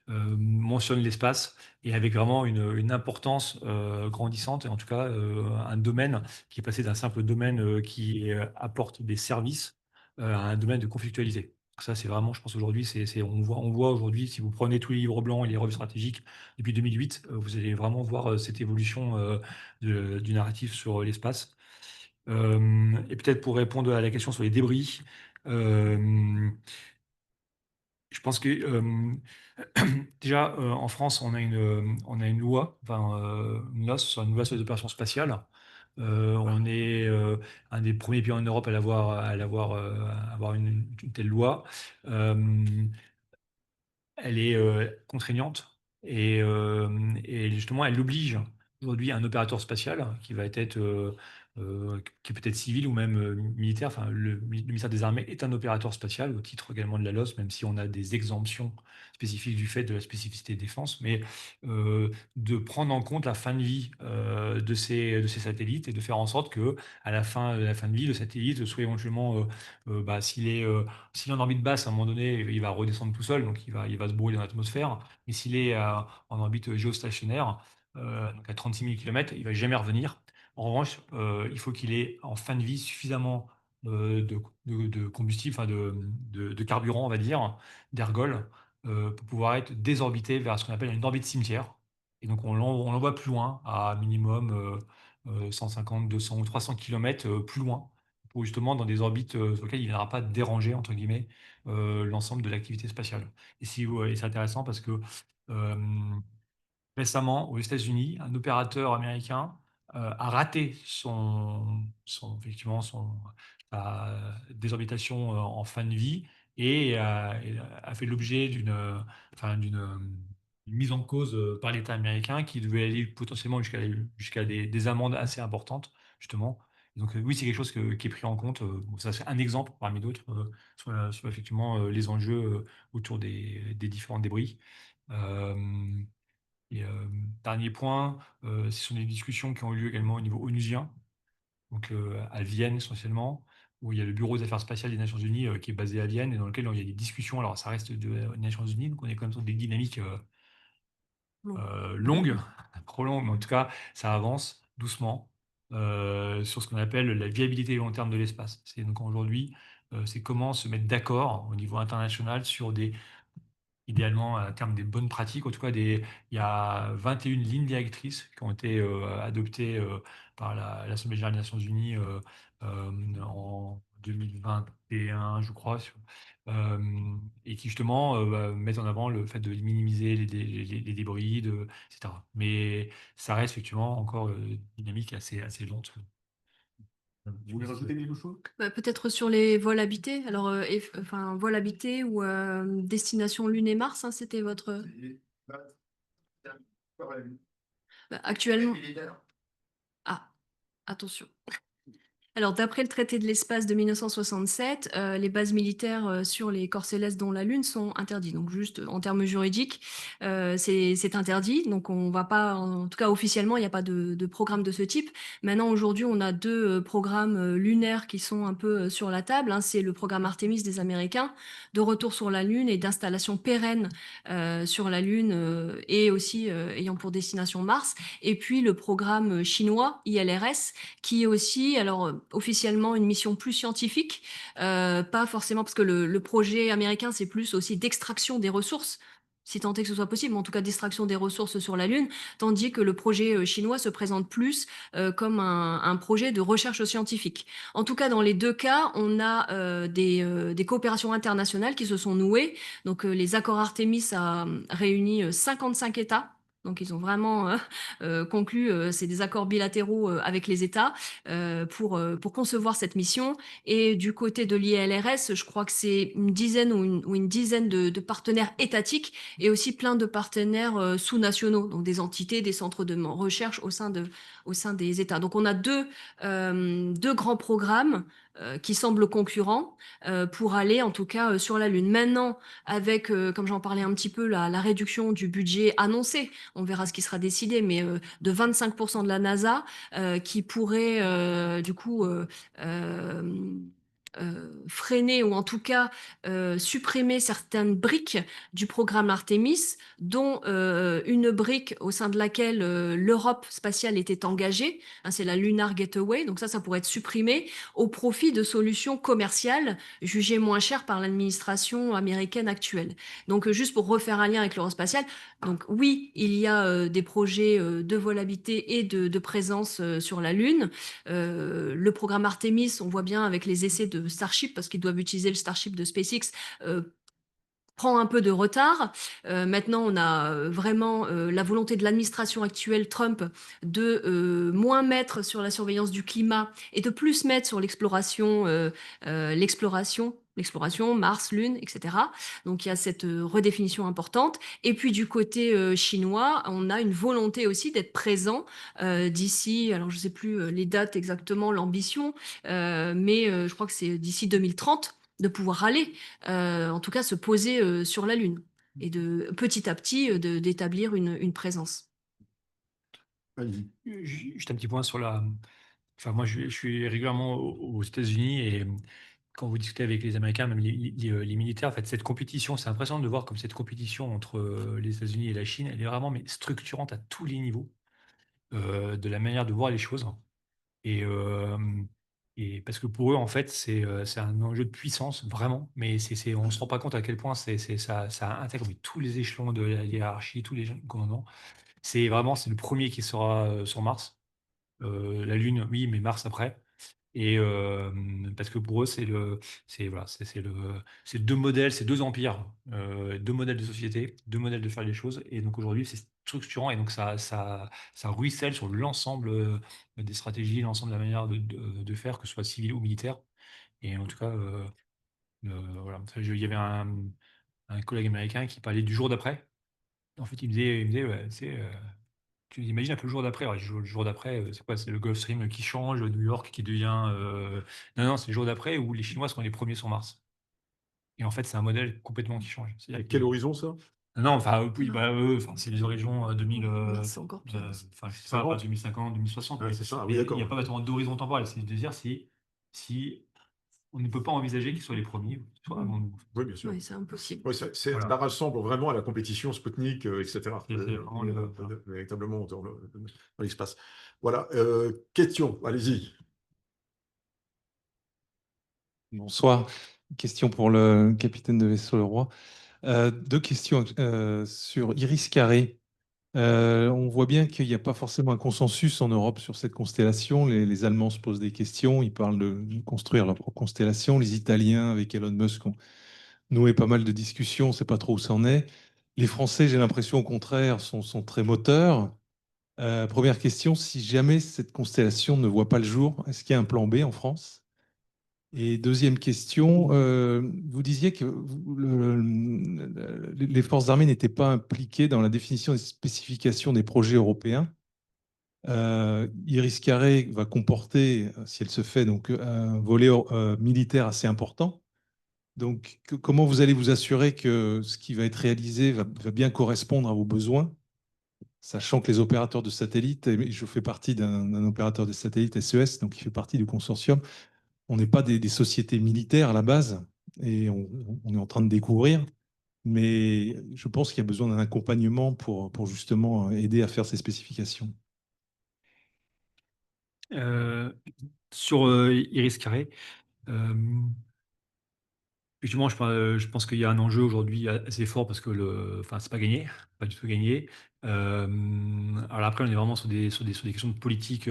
B: mentionne l'espace et avec vraiment une importance grandissante, et en tout cas un domaine qui est passé d'un simple domaine qui apporte des services à un domaine de conflictualité. Ça, c'est vraiment, je pense aujourd'hui, on voit aujourd'hui, si vous prenez tous les livres blancs et les revues stratégiques depuis 2008, vous allez vraiment voir cette évolution du narratif sur l'espace. Et peut-être pour répondre à la question sur les débris, je pense que déjà en France, on a une loi, enfin une loi sur les opérations spatiales. On est un des premiers pays en Europe à avoir une telle loi. Euh, Elle est contraignante et justement, elle oblige aujourd'hui un opérateur spatial qui peut être civil ou même militaire. Enfin, le ministère des Armées est un opérateur spatial au titre également de la LOS, même si on a des exemptions spécifiques du fait de la spécificité de défense, mais de prendre en compte la fin de vie de ces satellites et de faire en sorte que à la fin de vie, le satellite soit éventuellement, s'il est en orbite basse, à un moment donné, il va redescendre tout seul, donc il va se brouiller dans l'atmosphère. Mais s'il est en orbite géostationnaire, donc à 36 000 km, il ne va jamais revenir. En revanche, il faut qu'il ait en fin de vie suffisamment de combustible, enfin de carburant, on va dire, d'ergol, pour pouvoir être désorbité vers ce qu'on appelle une orbite cimetière. Et donc on l'envoie plus loin, à minimum 150, 200 ou 300 km plus loin pour justement dans des orbites sur lesquelles il ne viendra pas déranger, entre guillemets, l'ensemble de l'activité spatiale. Et c'est intéressant parce que euh, récemment, aux États-Unis, un opérateur américain a raté effectivement sa désorbitation en fin de vie et a fait l'objet d'une mise en cause par l'État américain qui devait aller potentiellement jusqu'à des amendes assez importantes, justement. Donc oui, c'est quelque chose qui est pris en compte. Bon, ça, c'est un exemple parmi d'autres sur effectivement les enjeux autour des différents débris. Euh, et dernier point, ce sont des discussions qui ont eu lieu également au niveau onusien, donc à Vienne essentiellement, où il y a le Bureau des affaires spatiales des Nations Unies qui est basé à Vienne et dans lequel il y a des discussions. Alors ça reste des Nations Unies, donc on est quand même dans des dynamiques longue, trop longue, mais en tout cas, ça avance doucement sur ce qu'on appelle la viabilité long terme de l'espace. C'est donc aujourd'hui, c'est comment se mettre d'accord au niveau international sur des idéalement, à terme, des bonnes pratiques. En tout cas, il y a 21 lignes directrices qui ont été adoptées par l'Assemblée générale des Nations unies en 2021, je crois, et qui justement mettent en avant le fait de minimiser les débris, etc. Mais ça reste effectivement encore dynamique assez lente.
A: Vous voulez rajouter quelque chose?
C: Bah, peut-être sur les vols habités. Alors, enfin, vols habités ou destination Lune et Mars, hein, c'était votre. Bah, actuellement. Ah, attention. Alors, d'après le traité de l'espace de 1967, les bases militaires sur les corps célestes dont la Lune sont interdites. Donc, juste en termes juridiques, c'est interdit. Donc, on va pas, en tout cas officiellement, il n'y a pas de programme de ce type. Maintenant, aujourd'hui, on a deux programmes lunaires qui sont un peu sur la table, hein. C'est le programme Artemis des Américains, de retour sur la Lune et d'installation pérenne sur la Lune et aussi ayant pour destination Mars. Et puis, le programme chinois, ILRS, qui est aussi, alors officiellement, une mission plus scientifique, pas forcément parce que le projet américain, c'est plus aussi d'extraction des ressources, si tant est que ce soit possible, mais en tout cas d'extraction des ressources sur la Lune, tandis que le projet chinois se présente plus comme un projet de recherche scientifique. En tout cas, dans les deux cas, on a des coopérations internationales qui se sont nouées. Donc, les accords Artemis a réuni 55 États. Donc, ils ont vraiment conclu, c'est des accords bilatéraux avec les États pour concevoir cette mission. Et du côté de l'ILRS, je crois que c'est une dizaine ou une dizaine de partenaires étatiques et aussi plein de partenaires sous-nationaux, donc des entités, des centres de recherche au sein des États. Donc on a deux grands programmes qui semblent concurrents pour aller en tout cas sur la Lune. Maintenant, avec, comme j'en parlais un petit peu, la réduction du budget annoncé, on verra ce qui sera décidé, mais de 25% de la NASA, qui pourrait du coup freiner ou en tout cas supprimer certaines briques du programme Artemis, dont une brique au sein de laquelle l'Europe spatiale était engagée, hein, c'est la Lunar Gateway, donc ça pourrait être supprimé au profit de solutions commerciales jugées moins chères par l'administration américaine actuelle. Donc juste pour refaire un lien avec l'Eurospatiale, donc oui, il y a des projets de vol habité et de présence sur la Lune. Le programme Artemis, on voit bien avec les essais de Starship, parce qu'ils doivent utiliser le Starship de SpaceX, prend un peu de retard. Maintenant, on a vraiment la volonté de l'administration actuelle Trump de moins mettre sur la surveillance du climat et de plus mettre sur l'exploration, Mars, Lune, etc. Donc, il y a cette redéfinition importante. Et puis, du côté chinois, on a une volonté aussi d'être présent d'ici, alors je ne sais plus les dates exactement, l'ambition, mais je crois que c'est d'ici 2030 de pouvoir aller, en tout cas se poser sur la Lune et de petit à petit d'établir une présence.
A: Allez-y.
B: Juste un petit point sur la. Enfin, moi, je suis régulièrement aux États-Unis et quand vous discutez avec les Américains, même les militaires, en fait, cette compétition, c'est impressionnant de voir comme cette compétition entre les États-Unis et la Chine, elle est vraiment mais structurante à tous les niveaux de la manière de voir les choses. Et, euh, et parce que pour eux, en fait, c'est un enjeu de puissance, vraiment. Mais on ne se rend pas compte à quel point ça intègre mais tous les échelons de la hiérarchie, tous les commandants. C'est le premier qui sera sur Mars. La Lune, oui, mais Mars après. Et parce que pour eux, voilà, c'est deux modèles, c'est deux empires, deux modèles de société, deux modèles de faire les choses. Et donc aujourd'hui, c'est structurant et donc ça ruisselle sur l'ensemble des stratégies, l'ensemble de la manière de faire, que ce soit civil ou militaire. Et en tout cas, voilà. Il y avait un collègue américain qui parlait du jour d'après. En fait, il me disait ouais, tu imagines un peu le jour d'après. Ouais, le jour d'après, c'est quoi? C'est le Gulf Stream qui change, New York qui devient. Non, non, c'est le jour d'après où les Chinois seront les premiers sur Mars. Et en fait, c'est un modèle complètement qui change.
A: À
B: C'est-à-dire
A: quel
B: que-
A: horizon, ça?
B: Non, enfin, oui,
C: Non.
B: bah, enfin, c'est les horizons 2000,
C: C'est encore pire.
B: enfin, je sais pas,
A: 50?
B: 2050, 2060,
A: Ouais,
B: mais
A: c'est ça. Ah
B: mais
A: oui,
B: il n'y
A: d'accord.
B: a pas vraiment d'horizon temporel. C'est de dire si on ne peut pas envisager qu'ils soient les premiers, qu'ils soient avant nous.
A: Oui, bien sûr.
C: Oui, c'est impossible.
A: Oui,
B: Voilà.
A: ça rassemble vraiment à la compétition Sputnik, etc.
B: C'est vraiment
A: Véritablement dans l'espace. Voilà. Question, allez-y.
F: Bonsoir. Question pour le capitaine de vaisseau Leroy. Deux questions sur Iris Carré. On voit bien qu'il n'y a pas forcément un consensus en Europe sur cette constellation. Les Allemands se posent des questions, ils parlent de construire leur propre constellation. Les Italiens, avec Elon Musk, ont noué pas mal de discussions, on ne sait pas trop où ça en est. Les Français, j'ai l'impression, au contraire, sont très moteurs. Première question, si jamais cette constellation ne voit pas le jour, est-ce qu'il y a un plan B en France? Et deuxième question, vous disiez que les forces armées n'étaient pas impliquées dans la définition des spécifications des projets européens. Iris Carré va comporter, si elle se fait, donc un volet militaire assez important. Donc, comment vous allez vous assurer que ce qui va être réalisé va bien correspondre à vos besoins, sachant que les opérateurs de satellites, et je fais partie d'un opérateur de satellites SES, donc il fait partie du consortium, on n'est pas des sociétés militaires à la base, et on est en train de découvrir, mais je pense qu'il y a besoin d'un accompagnement pour justement aider à faire ces spécifications.
B: Sur Iris Carré, effectivement, je pense qu'il y a un enjeu aujourd'hui assez fort parce que enfin, c'est pas gagné, pas du tout gagné. Alors après, on est vraiment sur des questions de politique,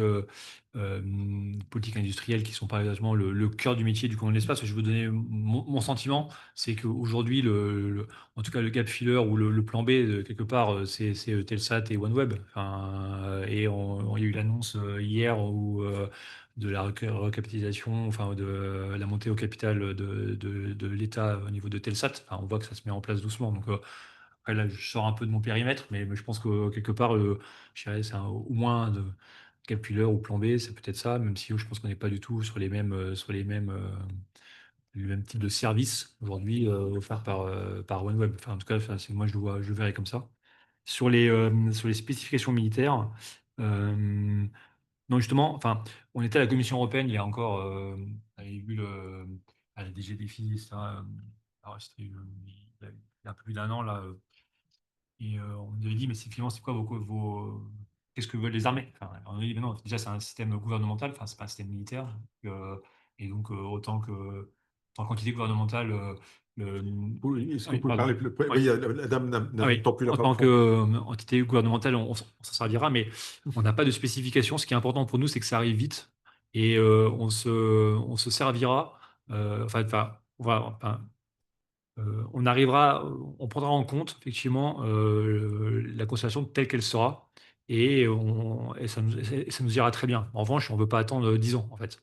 B: politique industrielle qui sont pas exactement le cœur du métier du commandement de l'espace. Je veux donner mon sentiment, c'est qu'aujourd'hui, en tout cas, le gap filler ou le plan B, quelque part, c'est Telsat et OneWeb. Enfin, et il y a eu l'annonce hier où de la recapitalisation, enfin de la montée au capital de l'État au niveau de Telsat. Enfin, on voit que ça se met en place doucement. Donc après, là, je sors un peu de mon périmètre, mais je pense que quelque part, je dirais, c'est au moins de calculeur ou plan B, c'est peut-être ça, même si je pense qu'on n'est pas du tout le même type de service aujourd'hui offert par OneWeb. Enfin, en tout cas, enfin, moi, je le verrais comme ça. Sur les spécifications militaires, euh, non, justement, enfin, on était à la Commission européenne il y a encore, on avait vu la DG Défi, etc. Alors, c'était il y a un peu plus d'un an, là, et on nous avait dit, mais finalement, c'est quoi qu'est-ce que veulent les armées? Enfin, on nous a dit, mais non, déjà, c'est un système gouvernemental, enfin, c'est pas un système militaire. Et donc, autant qu'entité gouvernementale, le,
A: Oui, est-ce que vous
B: oui,
A: pouvez
B: pardon.
A: parler plus...
B: Oui.
A: Oui, la dame
B: Ah oui,
A: n'entend plus la
B: en tant
A: parole.
B: qu'entité gouvernementale, on s'en servira, mais on n'a pas de spécification. Ce qui est important pour nous, c'est que ça arrive vite et on se servira. On arrivera, on prendra en compte effectivement la constellation telle qu'elle sera et ça nous ira très bien. En revanche, on ne veut pas attendre 10 ans en fait.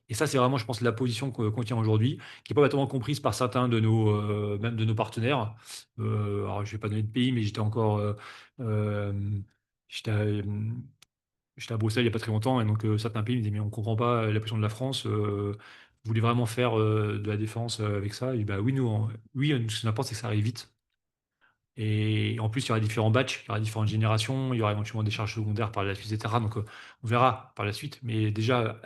B: Et ça, c'est vraiment, je pense, la position qu'on tient aujourd'hui, qui n'est pas vraiment comprise par certains même de nos partenaires. Alors, je ne vais pas donner de pays, mais euh, j'étais à, euh, j'étais à Bruxelles il n'y a pas très longtemps, et donc certains pays me disaient, mais on ne comprend pas la position de la France. Vous voulez vraiment faire de la défense avec ça? Et bah, oui, oui, ce qu'on apporte, c'est que ça arrive vite. Et en plus, il y aura différents batchs, il y aura différentes générations, il y aura éventuellement des charges secondaires par la suite, etc. Donc, on verra par la suite. Mais déjà,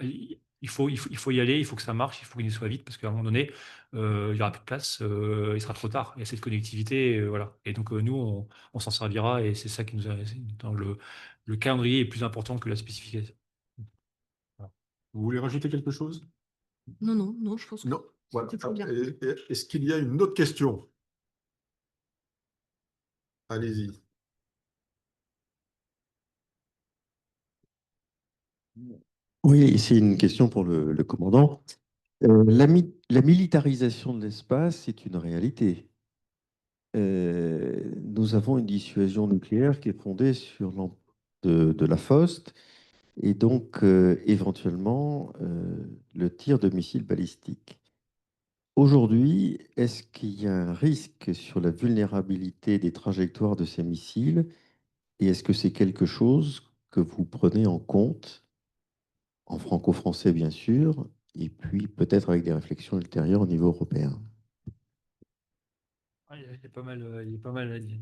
B: il faut y aller, il faut que ça marche, il faut qu'il soit vite, parce qu'à un moment donné, il n'y aura plus de place, il sera trop tard. Il y a cette connectivité, voilà. Et donc, nous, on s'en servira, et c'est ça qui nous a, dans le calendrier est plus important que la spécification. Voilà.
A: Vous voulez rajouter quelque chose?
C: Non, non, non, je pense que
A: Non. Voilà.
C: c'est très bien.
A: Est-ce qu'il y a une autre question? Allez-y.
G: Oui, c'est une question pour le commandant. La militarisation de l'espace est une réalité. Nous avons une dissuasion nucléaire qui est fondée sur de la FOST et donc éventuellement le tir de missiles balistiques. Aujourd'hui, est-ce qu'il y a un risque sur la vulnérabilité des trajectoires de ces missiles et est-ce que c'est quelque chose que vous prenez en compte en franco-français bien sûr, et puis peut-être avec des réflexions ultérieures au niveau européen?
B: Il y a pas mal, il y a pas mal, il y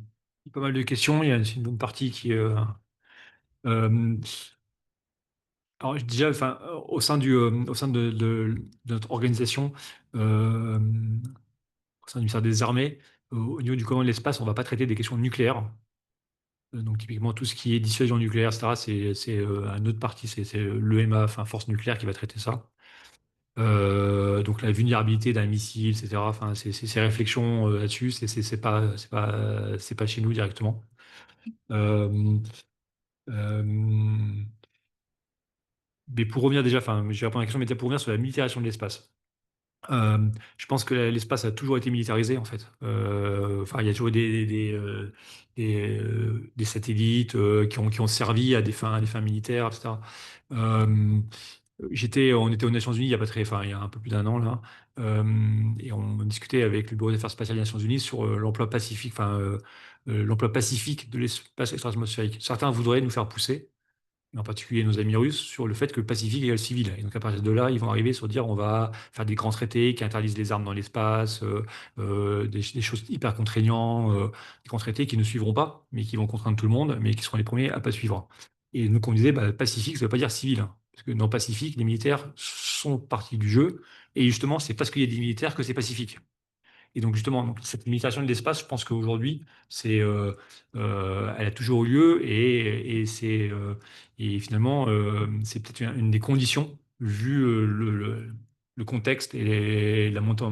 B: a pas mal de questions. Il y a une bonne partie qui est. Euh, Alors, déjà, enfin, au sein de notre organisation, euh, au sein du ministère des Armées, au niveau du commandement de l'espace, on ne va pas traiter des questions nucléaires. Donc, typiquement, tout ce qui est dissuasion nucléaire, etc., c'est un autre parti, c'est l'EMA, enfin, force nucléaire, qui va traiter ça. Donc, la vulnérabilité d'un missile, etc., enfin, ces réflexions là-dessus, c'est pas chez nous directement. Euh, euh, mais pour revenir déjà, enfin, je vais répondre à la question, mais pour revenir sur la militarisation de l'espace. Je pense que l'espace a toujours été militarisé, en fait. Enfin, il y a toujours eu des satellites qui ont servi à des fins militaires, etc. Euh, on était aux Nations Unies il y a pas très, enfin, il y a un peu plus d'un an là, euh, et on discutait avec le Bureau des Affaires spatiales des Nations Unies sur l'emploi pacifique de l'espace extra-atmosphérique. Certains voudraient nous faire pousser, et en particulier nos amis russes, sur le fait que le Pacifique égale civil. Et donc à partir de là, ils vont arriver sur dire on va faire des grands traités qui interdisent les armes dans l'espace, des choses hyper contraignantes, des grands traités qui ne suivront pas, mais qui vont contraindre tout le monde, mais qui seront les premiers à pas suivre. Et donc on disait bah, Pacifique, ça ne veut pas dire civil, hein. Parce que dans le Pacifique, les militaires sont partie du jeu. Et justement, c'est parce qu'il y a des militaires que c'est pacifique. Et donc justement, donc, cette limitation de l'espace, je pense qu'aujourd'hui, elle a toujours eu lieu et finalement, c'est peut-être une des conditions, vu le contexte et la montée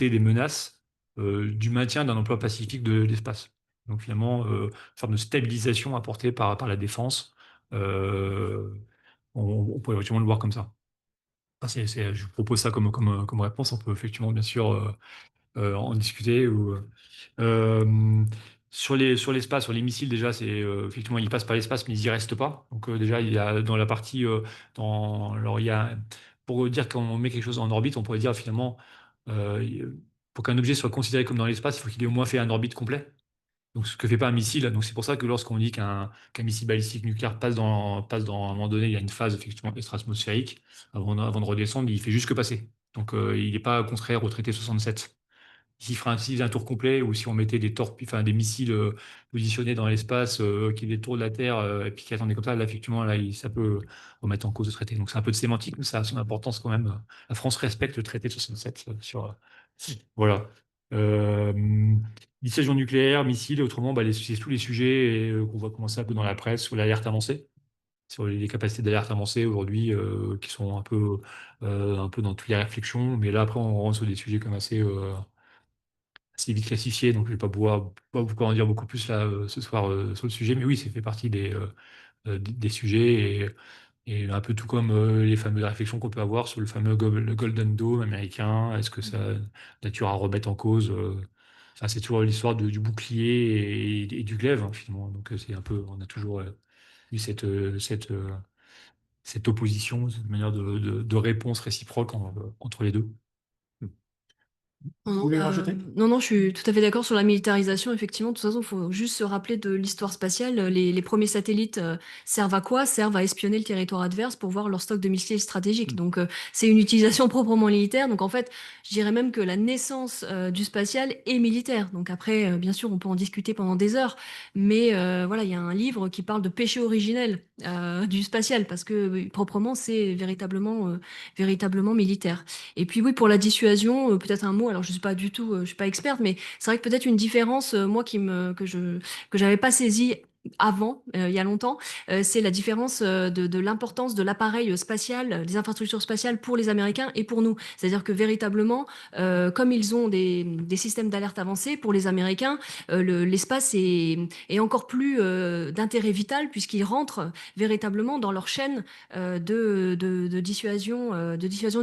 B: des menaces, du maintien d'un emploi pacifique de l'espace. Donc finalement, une forme de stabilisation apportée par la défense. euh, on pourrait effectivement le voir comme ça. Enfin, je vous propose ça comme réponse. On peut effectivement, bien sûr, en discuter. Euh, sur l'espace, sur les missiles, déjà, effectivement, ils passent par l'espace, mais ils n'y restent pas. Donc, déjà, il y a dans la partie. Alors, pour dire qu'on met quelque chose en orbite, on pourrait dire finalement, pour qu'un objet soit considéré comme dans l'espace, il faut qu'il ait au moins fait un orbite complet. Donc, ce que fait pas un missile. Donc, c'est pour ça que lorsqu'on dit qu'un missile balistique nucléaire à un moment donné, il y a une phase effectivement extra-atmosphérique avant de redescendre, il fait juste que passer. Donc, il n'est pas contraire au traité 67. S'il faisait un tour complet ou si on mettait enfin, des missiles positionnés dans l'espace qui détournent de la Terre et puis qui attendaient comme ça, là, effectivement, là, ça peut remettre en cause le traité. Donc, c'est un peu de sémantique, mais ça a son importance quand même. La France respecte le traité de 67 voilà. Euh, Dissuasion nucléaire, missiles, autrement, bah, c'est tous les sujets qu'on voit commencer un peu dans la presse sur l'alerte avancée, sur les capacités d'alerte avancée aujourd'hui qui sont un peu dans toutes les réflexions. Mais là, après, on rentre sur des sujets comme assez vite classifiés, donc je ne vais pas pouvoir en dire beaucoup plus là ce soir sur le sujet. Mais oui, ça fait partie des sujets et un peu tout comme les fameuses réflexions qu'on peut avoir sur le Golden Dome américain. Est-ce que ça nature à remettre en cause enfin, c'est toujours l'histoire du bouclier et du glaive, hein, finalement. Donc c'est un peu, on a toujours eu cette opposition, cette manière de réponse réciproque entre les deux.
C: Non,
B: Vous
C: non,
B: voulez rajouter?
C: non, non, je suis tout à fait d'accord sur la militarisation. Effectivement, de toute façon, il faut juste se rappeler de l'histoire spatiale. Les premiers satellites servent à quoi? Servent à espionner le territoire adverse pour voir leur stock de missiles stratégiques. Donc, c'est une utilisation proprement militaire. Donc, en fait, je dirais même que la naissance du spatial est militaire. Donc, après, bien sûr, on peut en discuter pendant des heures. Mais voilà, il y a un livre qui parle de péché originel du spatial parce que proprement, c'est véritablement militaire. Et puis oui, pour la dissuasion, peut-être un mot. Alors je suis pas du tout, je suis pas experte, mais c'est vrai que peut-être une différence, moi que j'avais pas saisie avant, il y a longtemps, c'est la différence de l'importance de l'appareil spatial, des infrastructures spatiales pour les Américains et pour nous. C'est-à-dire que véritablement, comme ils ont des systèmes d'alerte avancés, pour les Américains, l'espace est encore plus d'intérêt vital puisqu'ils rentrent véritablement dans leur chaîne de dissuasion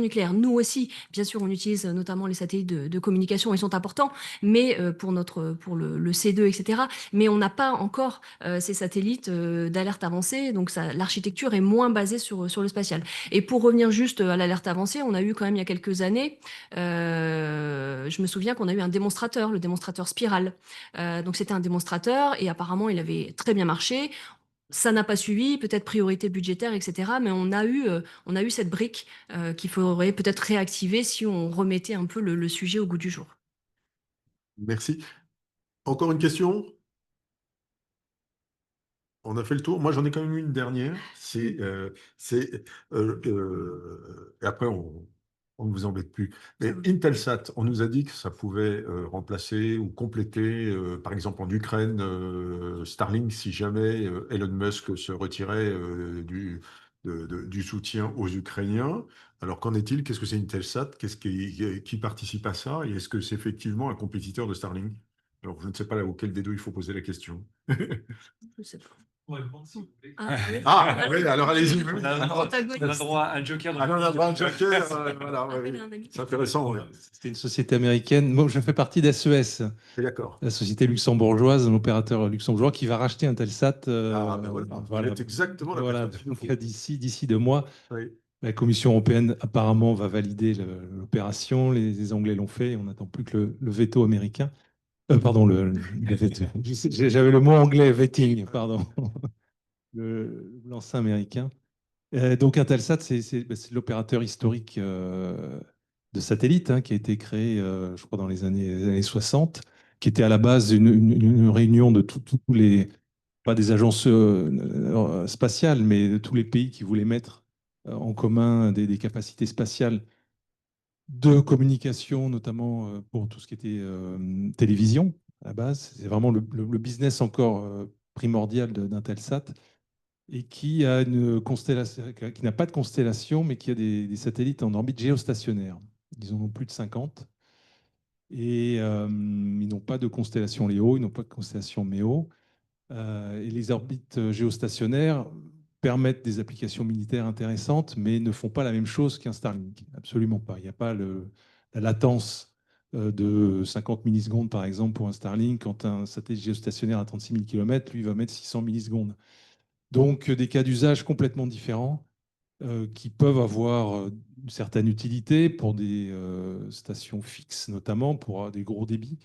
C: nucléaire. Nous aussi, bien sûr, on utilise notamment les satellites de communication, ils sont importants, mais pour le C2, etc. Mais on n'a pas encore ces satellites d'alerte avancée, donc l'architecture est moins basée sur le spatial. Et pour revenir juste à l'alerte avancée, on a eu quand même il y a quelques années, je me souviens qu'on a eu un démonstrateur, le démonstrateur Spiral. Donc c'était un démonstrateur et apparemment il avait très bien marché. Ça n'a pas suivi, peut-être priorité budgétaire, etc. Mais on a eu cette brique qu'il faudrait peut-être réactiver si on remettait un peu le sujet au goût du jour.
A: Merci. Encore une question? On a fait le tour. Moi, j'en ai quand même une dernière. Et après, on ne vous embête plus.
C: Ça
A: Mais
C: va.
A: Intelsat, on nous a dit que ça pouvait remplacer ou compléter, par exemple en Ukraine, Starlink, si jamais Elon Musk se retirait du soutien aux Ukrainiens. Alors, qu'en est-il? Qu'est-ce que c'est Intelsat? Qui participe à ça? Et est-ce que c'est effectivement un compétiteur de Starlink? Alors, je ne sais pas auquel des deux il faut poser la question.
C: Je sais pas.
B: Pour répondre, si vous voulez.
C: Ah, oui.
A: Ah, oui, alors allez-y.
B: On a le droit- on a le droit à un joker. donc-
A: Ah non, on a le droit à un joker, voilà,
C: Après,
A: ouais,
C: il a un ami.
A: c'est intéressant, ouais.
F: C'était une société américaine. Bon, je fais partie d'SES,
A: C'est d'accord.
F: la société luxembourgeoise, un opérateur luxembourgeois qui va racheter Intelsat.
A: Ah, ben voilà,
F: voilà.
A: c'est exactement la
F: Voilà.
A: personne qu'il nous
F: Donc,
A: faut.
F: d'ici 2 mois,
A: Oui.
F: la Commission européenne apparemment va valider l'opération. Les Anglais l'ont fait. On n'attend plus que le veto américain. Pardon, le veto. J'avais le mot anglais, vetting, pardon. L'enceinte américain. Donc Intelsat, c'est l'opérateur historique de satellite hein, qui a été créé, je crois, dans les années 60, qui était à la base une réunion de tous les, pas des agences spatiales, mais de tous les pays qui voulaient mettre en commun des capacités spatiales de communication, notamment pour tout ce qui était télévision à la base. C'est vraiment le business encore primordial d'Intelsat et qui a une constellation, qui n'a pas de constellation, mais qui a des satellites en orbite géostationnaire. Ils en ont plus de 50. Et ils n'ont pas de constellation LEO, ils n'ont pas de constellation MEO. Et les orbites géostationnaires permettent des applications militaires intéressantes, mais ne font pas la même chose qu'un Starlink. Absolument pas. Il n'y a pas la latence de 50 millisecondes, par exemple, pour un Starlink. Quand un satellite géostationnaire à 36 000 km, lui, va mettre 600 millisecondes. Donc, des cas d'usage complètement différents qui peuvent avoir une certaine utilité pour des stations fixes, notamment pour des gros débits.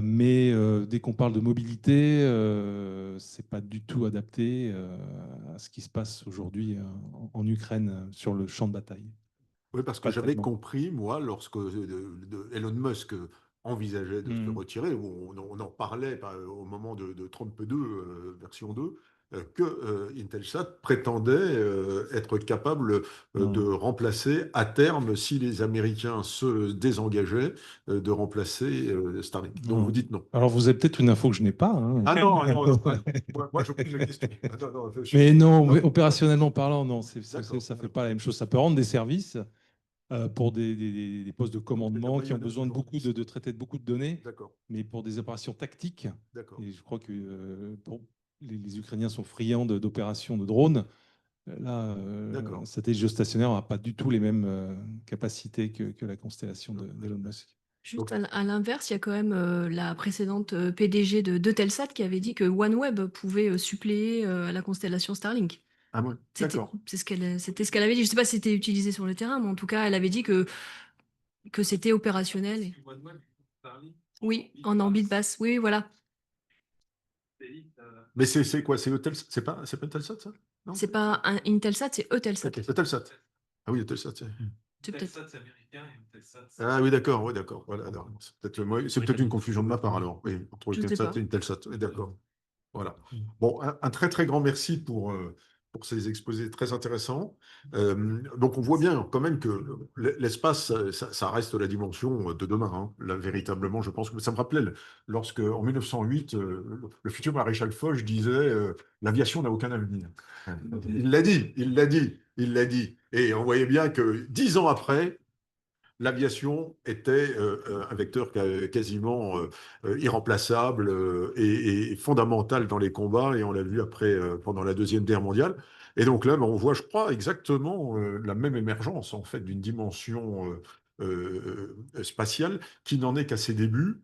F: Mais dès qu'on parle de mobilité, ce n'est pas du tout adapté à ce qui se passe aujourd'hui en Ukraine sur le champ de bataille.
A: Oui, parce que
F: Pas
A: j'avais
F: tellement.
A: compris, moi, lorsque Elon Musk envisageait de se
F: Mhm.
A: retirer, ou on en parlait au moment de Trump 2, version 2, que Intelsat prétendait être capable de
F: Mhm.
A: remplacer à terme, si les Américains se désengageaient, de remplacer Starlink. Donc vous
F: Mhm.
A: dites non.
F: Alors, vous avez peut-être une info que je n'ai pas. Hein.
A: Ah non, non, non, ah non. Moi, je pose la question. Ah non, non,
F: Mais non,
A: non,
F: opérationnellement parlant, non,
A: d'accord.
F: ça ne fait pas la même chose. Ça peut rendre des services pour des postes de
A: Les
F: commandement qui ont besoin de de traiter de beaucoup de données,
A: D'accord,
F: mais pour des opérations tactiques.
A: d'accord.
F: Et je crois que les Ukrainiens sont friands d'opérations de drones. Là, un
A: D'accord.
F: satellite géostationnaire n'a pas du tout les mêmes capacités que la constellation d'Elon Musk.
C: Juste
A: Donc,
C: à l'inverse, il y a quand même la précédente PDG de Telsat qui avait dit que OneWeb pouvait suppléer la constellation Starlink.
A: ah ouais, d'accord.
C: C'était ce qu'elle avait dit. Je ne sais pas si c'était utilisé sur le terrain, mais en tout cas, elle avait dit que c'était opérationnel. Oui, en orbite basse. Oui, oui, voilà.
A: Mais c'est quoi? C'est pas Eutelsat, ça? Non?
C: C'est pas un Intelsat, c'est Eutelsat.
A: Ok, Eutelsat. Ah oui, Eutelsat.
C: C'est peut-être.
A: Ah oui, d'accord, oui, d'accord. Voilà, alors, c'est peut-être une confusion de ma part alors. Oui, entre
C: Je sais
A: Eutelsat
C: pas.
A: et Intelsat. Oui, d'accord. Voilà. Bon, un très très grand merci pour ces exposés très intéressants. Donc on voit bien quand même que l'espace, ça reste la dimension de demain. Hein. Là, véritablement, je pense que ça me rappelait lorsque en 1908, le futur maréchal Foch disait l'aviation n'a aucun avenir. Il l'a dit, il l'a dit, il l'a dit. Et on voyait bien que 10 ans après, l'aviation était un vecteur quasiment irremplaçable et fondamental dans les combats, et on l'a vu après pendant la Deuxième Guerre mondiale. Et donc là, ben, on voit, je crois, exactement la même émergence en fait d'une dimension spatiale qui n'en est qu'à ses débuts.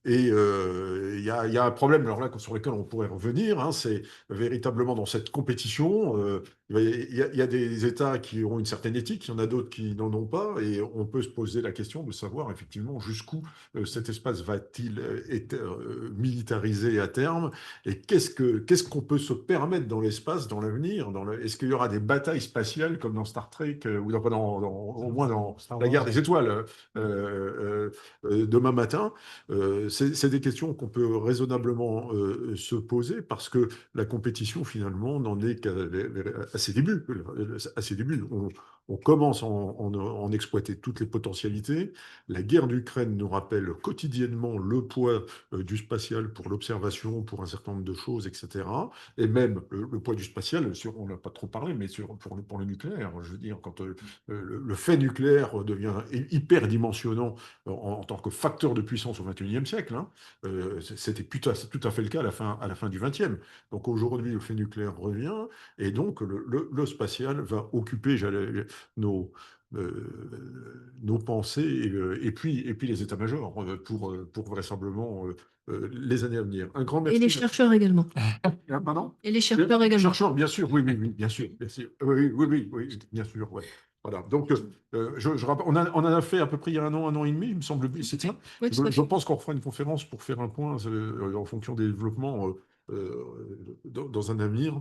A: Et il y a un problème, alors là, sur lequel on pourrait revenir, hein, c'est véritablement dans cette compétition. Il y a des États qui ont une certaine éthique, il y en a d'autres qui n'en ont pas, et on peut se poser la question de savoir effectivement jusqu'où cet espace va-t-il être militarisé à terme, et qu'est-ce qu'on peut se permettre dans l'espace, dans l'avenir, est-ce qu'il y aura des batailles spatiales comme dans Star Trek, ou au moins dans
F: Star
A: la guerre
F: Wars.
A: des étoiles demain matin? c'est des questions qu'on peut raisonnablement se poser parce que la compétition, finalement, n'en est qu'à ses débuts. À ses débuts. On commence à en exploiter toutes les potentialités. La guerre d'Ukraine nous rappelle quotidiennement le poids du spatial pour l'observation, pour un certain nombre de choses, etc. Et même le poids du spatial, on n'a pas trop parlé, mais pour le nucléaire. Je veux dire, quand le fait nucléaire devient hyper dimensionnant en tant que facteur de puissance au XXIe siècle, hein, c'était tout à fait le cas à la fin du XXe. Donc aujourd'hui, le fait nucléaire revient, et donc le spatial va occuper nos, nos pensées et puis les états-majors pour vraisemblablement les années à venir. Un grand merci.
C: Et les chercheurs également.
A: Pardon?
C: Et les chercheurs également.
A: Chercheurs, bien sûr, oui, bien sûr, bien sûr. Oui, bien sûr, ouais. Voilà. Donc, on en a fait à peu près il y a un an et demi, il me semble. C'est ça.
C: Oui, tout à
A: Je
C: fait.
A: pense qu'on fera une conférence pour faire un point en fonction des développements dans un avenir.